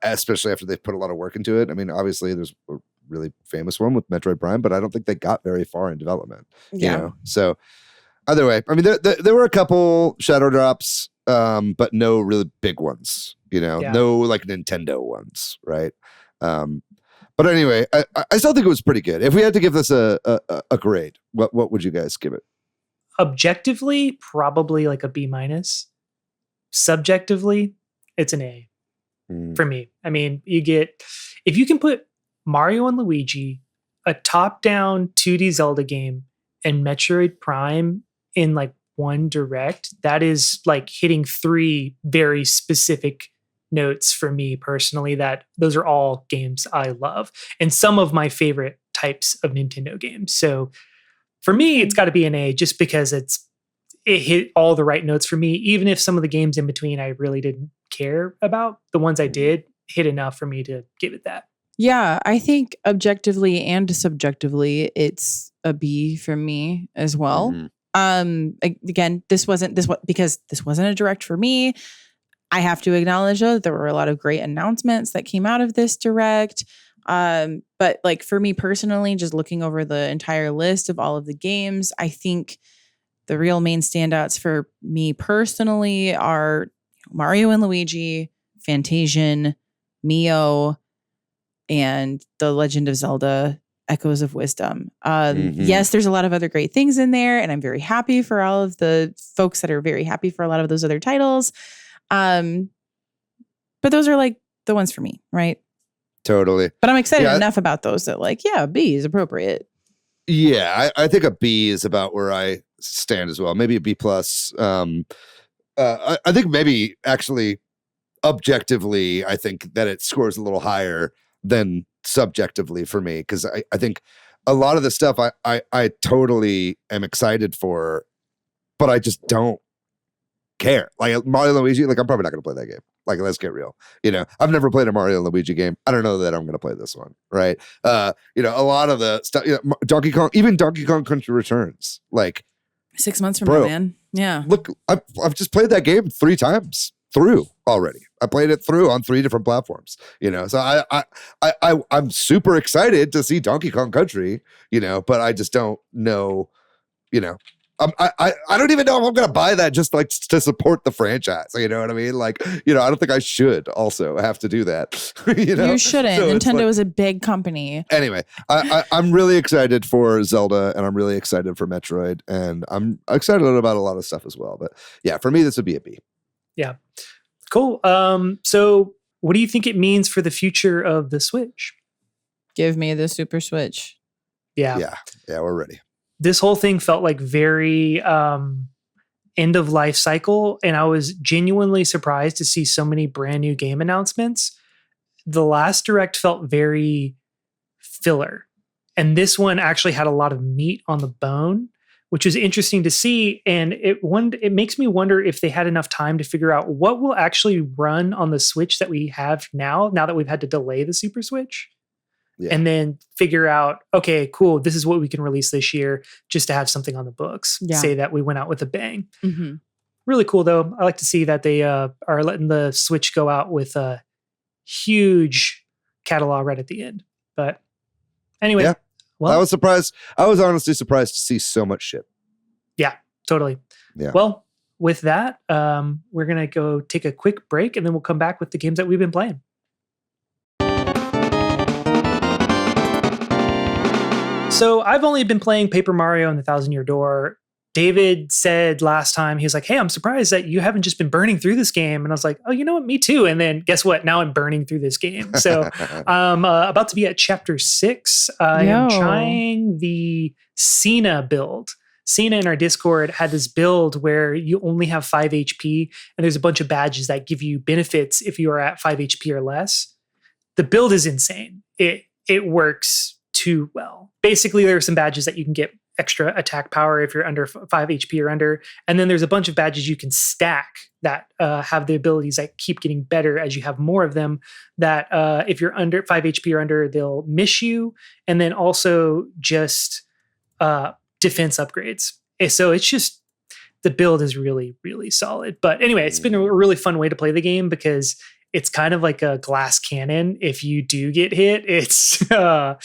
especially after they've put a lot of work into it. I mean, obviously there's a really famous one with Metroid Prime, but I don't think they got very far in development. Yeah. You know? So Either way, I mean, there were a couple shadow drops, but no really big ones. No like Nintendo ones, right? But anyway, I still think it was pretty good. If we had to give this a grade, what would you guys give it? Objectively, probably like a B minus. Subjectively, it's an A for me. I mean, if you can put Mario and Luigi, a top-down 2D Zelda game, and Metroid Prime in like one direct, that is like hitting 3 very specific notes for me personally. That those are all games I love and some of my favorite types of Nintendo games. So for me, it's got to be an A just because it hit all the right notes for me. Even if some of the games in between I really didn't care about, the ones I did hit enough for me to give it that. Yeah, I think objectively and subjectively, it's a B for me as well. Again, because this wasn't a direct for me. I have to acknowledge though that there were a lot of great announcements that came out of this direct. But like for me personally, just looking over the entire list of all of the games, I think the real main standouts for me personally are Mario and Luigi, Fantasian, Mio, and The Legend of Zelda Echoes of Wisdom. Yes, there's a lot of other great things in there, and I'm very happy for all of the folks that are very happy for a lot of those other titles. But those are like the ones for me, right? Totally. But I'm excited enough about those that like, yeah, B is appropriate. Yeah, I think a B is about where I stand as well. Maybe a B plus. I think maybe actually objectively, I think that it scores a little higher than subjectively for me, because I think a lot of the stuff I totally am excited for, but I just don't care. Like Mario and Luigi, like I'm probably not going to play that game. Like, let's get real. I've never played a Mario and Luigi game. I don't know that I'm going to play this one, right? A lot of the stuff, Donkey Kong Country Returns, like 6 months from now, man. Yeah. Look, I've just played that game 3 times through already. I played it through on 3 different platforms, so I'm super excited to see Donkey Kong Country, but I just don't know, I don't even know if I'm going to buy that just like to support the franchise. You know what I mean? Like, I don't think I should also have to do that. You shouldn't. So Nintendo is a big company. Anyway, I'm really excited for Zelda, and I'm really excited for Metroid, and I'm excited about a lot of stuff as well. But yeah, for me, this would be a B. Yeah. Cool. So what do you think it means for the future of the Switch? Give me the Super Switch. Yeah, we're ready. This whole thing felt like very end of life cycle, and I was genuinely surprised to see so many brand new game announcements. The last direct felt very filler, and this one actually had a lot of meat on the bone, which is interesting to see. And it makes me wonder if they had enough time to figure out what will actually run on the Switch that we have now that we've had to delay the Super Switch. Yeah. And then figure out, okay, cool, this is what we can release this year just to have something on the books. Yeah. Say that we went out with a bang. Mm-hmm. Really cool, though. I like to see that they are letting the Switch go out with a huge catalog right at the end. But anyway. Yeah. Well, I was surprised. I was honestly surprised to see so much shit. Yeah, totally. Yeah. Well, with that, we're going to go take a quick break, and then we'll come back with the games that we've been playing. So I've only been playing Paper Mario and the Thousand Year Door. David said last time, he was like, hey, I'm surprised that you haven't just been burning through this game. And I was like, oh, you know what? Me too. And then guess what? Now I'm burning through this game. So I'm about to be at chapter 6. I am trying the Cena build. Cena in our Discord had this build where you only have 5 HP and there's a bunch of badges that give you benefits if you are at 5 HP or less. The build is insane. It works too well. Basically, there are some badges that you can get extra attack power if you're under 5 HP or under. And then there's a bunch of badges you can stack that have the abilities that keep getting better as you have more of them, that if you're under 5 HP or under, they'll miss you. And then also just defense upgrades. So it's just, the build is really, really solid. But anyway, it's been a really fun way to play the game because it's kind of like a glass cannon. If you do get hit, it's not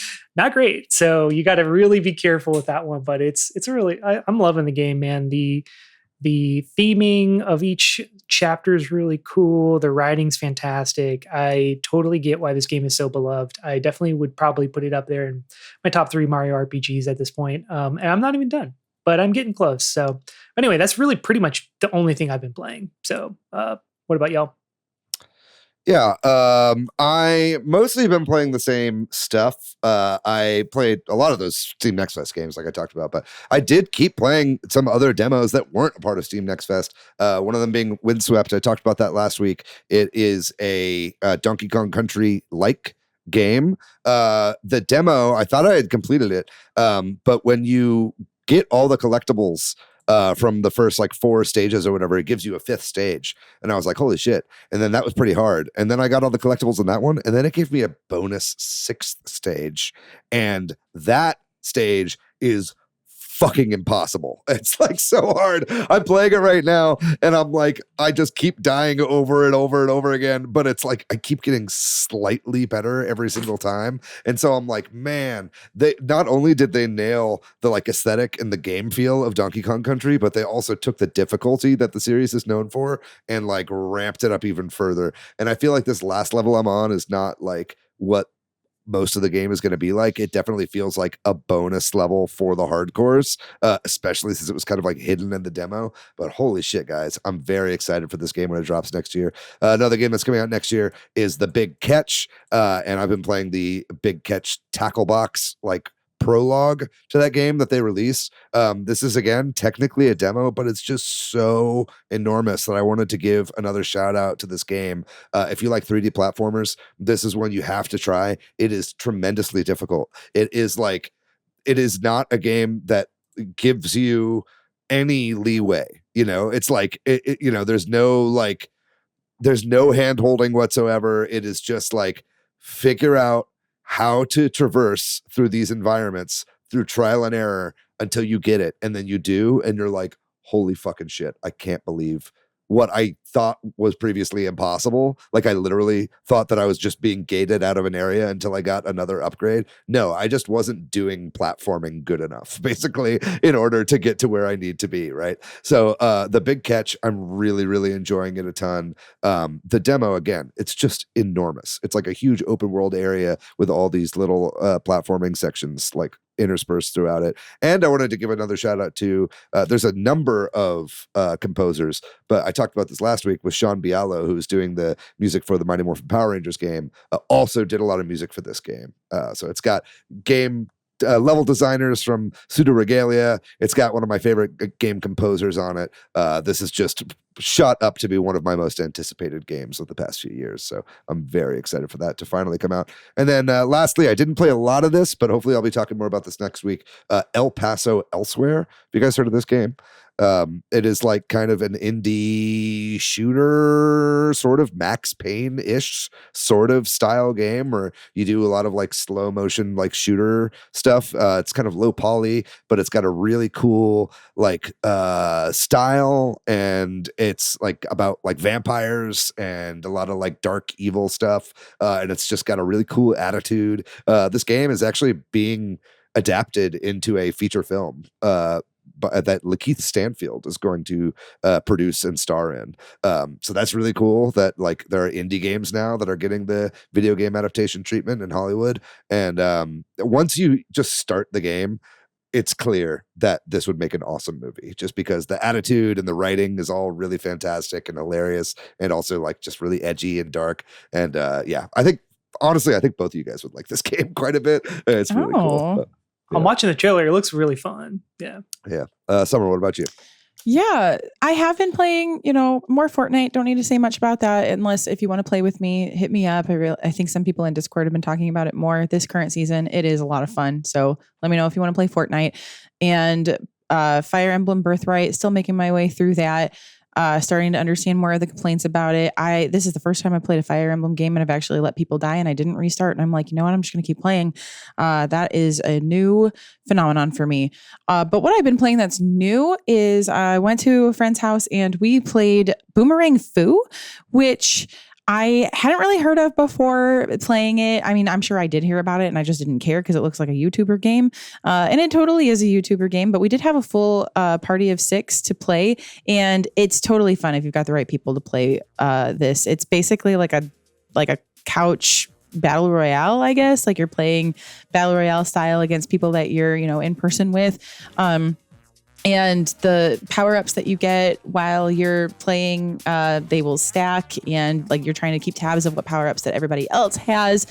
great. So you got to really be careful with that one. But it's a really, I'm loving the game, man. The theming of each chapter is really cool. The writing's fantastic. I totally get why this game is so beloved. I definitely would probably put it up there in my top 3 Mario RPGs at this point. And I'm not even done, but I'm getting close. So anyway, that's really pretty much the only thing I've been playing. So what about y'all? Yeah, I mostly been playing the same stuff. I played a lot of those Steam Next Fest games, like I talked about, but I did keep playing some other demos that weren't a part of Steam Next Fest. One of them being Windswept. I talked about that last week. It is a Donkey Kong Country-like game. The demo, I thought I had completed it, but when you get all the collectibles from the first like 4 stages or whatever, it gives you a 5th stage. And I was like, holy shit. And then that was pretty hard. And then I got all the collectibles in that one. And then it gave me a bonus 6th stage. And that stage is fucking impossible. It's like so hard. I'm playing it right now and I'm like, I just keep dying over and over and over again, but it's like I keep getting slightly better every single time. And so I'm like, man, they not only did they nail the like aesthetic and the game feel of Donkey Kong Country, but they also took the difficulty that the series is known for and like ramped it up even further. And I feel like this last level I'm on is not like what most of the game is going to be like. It definitely feels like a bonus level for the hardcores, especially since it was kind of like hidden in the demo. But holy shit, guys, I'm very excited for this game when it drops next year. Another game that's coming out next year is The Big Catch, and I've been playing the Big Catch tackle box like prologue to that game that they released. This is again technically a demo, but it's just so enormous that I wanted to give another shout out to this game. If you like 3D platformers, this is one you have to try. It is tremendously difficult. It is not a game that gives you any leeway. It's like there's no hand holding whatsoever. It is just like figure out how to traverse through these environments through trial and error until you get it. And then you do, and you're like, holy fucking shit. I can't believe what I thought was previously impossible. Like I literally thought that I was just being gated out of an area until I got another upgrade. No, I just wasn't doing platforming good enough, basically, in order to get to where I need to be, right? So The Big Catch, I'm really, really enjoying it a ton. The demo, again, it's just enormous. It's like a huge open world area with all these little platforming sections like interspersed throughout it. And I wanted to give another shout out to there's a number of composers, but I talked about this last week with Sean Bialo, who's doing the music for the Mighty Morphin Power Rangers game, also did a lot of music for this game. So it's got game level designers from Pseudo Regalia. It's got one of my favorite game composers on it. This is just shot up to be one of my most anticipated games of the past few years. So I'm very excited for that to finally come out. And then lastly, I didn't play a lot of this, but hopefully I'll be talking more about this next week. El Paso Elsewhere. Have you guys heard of this game? It is like kind of an indie shooter, sort of Max Payne-ish sort of style game where you do a lot of like slow motion like shooter stuff. It's kind of low poly, but it's got a really cool like style, and it's like about like vampires and a lot of like dark evil stuff, and it's just got a really cool attitude. This game is actually being adapted into a feature film that Lakeith Stanfield is going to produce and star in. So that's really cool that like there are indie games now that are getting the video game adaptation treatment in Hollywood. And once you just start the game, it's clear that this would make an awesome movie just because the attitude and the writing is all really fantastic and hilarious and also like just really edgy and dark. And yeah, honestly, I think both of you guys would like this game quite a bit. It's really cool. But, I'm watching the trailer. It looks really fun. Yeah. Yeah. Summer, what about you? Yeah, I have been playing, more Fortnite. Don't need to say much about that unless if you want to play with me, hit me up. I think some people in Discord have been talking about it more this current season. It is a lot of fun. So let me know if you want to play Fortnite. And Fire Emblem Birthright, still making my way through that. Starting to understand more of the complaints about it. This is the first time I played a Fire Emblem game and I've actually let people die and I didn't restart. And I'm like, you know what? I'm just going to keep playing. That is a new phenomenon for me. But what I've been playing that's new is I went to a friend's house and we played Boomerang Fu, which I hadn't really heard of before playing it. I mean, I'm sure I did hear about it and I just didn't care because it looks like a YouTuber game. And it totally is a YouTuber game, but we did have a full party of 6 to play. And it's totally fun if you've got the right people to play this. It's basically like a couch battle royale, I guess. Like you're playing battle royale style against people that you're, in person with. And the power-ups that you get while you're playing, they will stack, and like you're trying to keep tabs of what power-ups that everybody else has.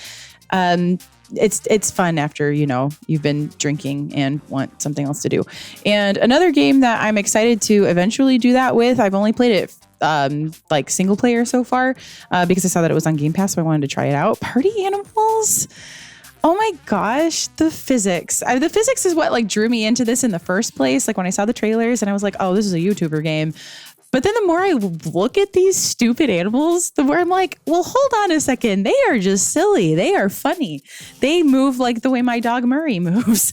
It's fun after, you've been drinking and want something else to do. And another game that I'm excited to eventually do that with, I've only played it like single player so far because I saw that it was on Game Pass, so I wanted to try it out. Party Animals. Oh my gosh, the physics. The physics is what like drew me into this in the first place. Like when I saw the trailers and I was like, oh, this is a YouTuber game. But then the more I look at these stupid animals, the more I'm like, well, hold on a second. They are just silly. They are funny. They move like the way my dog Murray moves.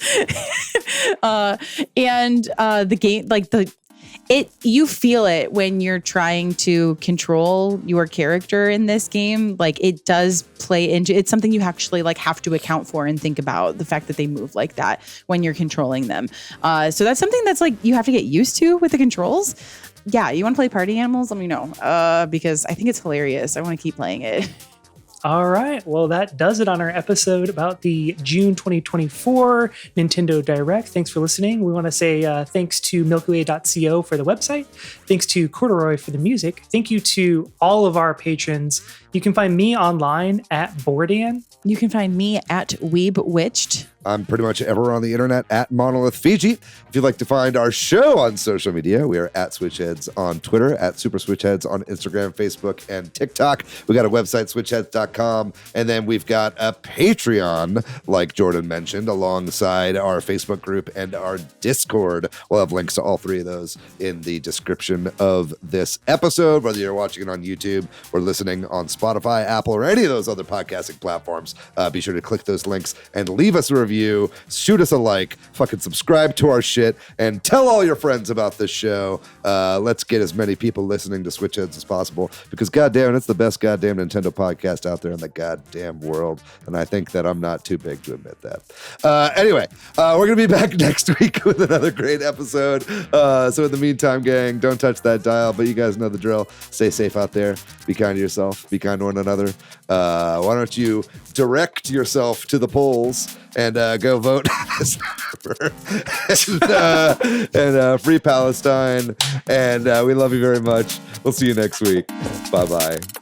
And the game, like you feel it when you're trying to control your character in this game. Like it does play into, it's something you actually like have to account for and think about the fact that they move like that when you're controlling them. So that's something that's like, you have to get used to with the controls. Yeah. You want to play Party Animals? Let me know. Because I think it's hilarious. I want to keep playing it. All right. Well, that does it on our episode about the June 2024 Nintendo Direct. Thanks for listening. We want to say thanks to milkyway.co for the witbsite. Thanks to Corduroy for the music. Thank you to all of our patrons. You can find me online at Bordan. You can find me at Weebwitched. I'm pretty much ever on the internet at Monolith Fiji. If you'd like to find our show on social media, we are at Switch Headz on Twitter, at Super Switch Headz on Instagram, Facebook, and TikTok. We got a website, switchheadz.com, and then we've got a Patreon, like Jordan mentioned, alongside our Facebook group and our Discord. We'll have links to all 3 of those in the description of this episode, whether you're watching it on YouTube or listening on Spotify, Apple, or any of those other podcasting platforms. Be sure to click those links and leave us a review, shoot us a like, fucking subscribe to our shit, and tell all your friends about this show. Let's get as many people listening to Switch Headz as possible, because goddamn, it's the best goddamn Nintendo podcast out there in the goddamn world, and I think that I'm not too big to admit that. Anyway, we're gonna be back next week with another great episode. So in the meantime, gang, don't touch that dial, but you guys know the drill. Stay safe out there. Be kind to yourself. Be kind to one another. Why don't you direct yourself to the polls and go vote this November and free Palestine. And we love you very much. We'll see you next week. Bye-bye.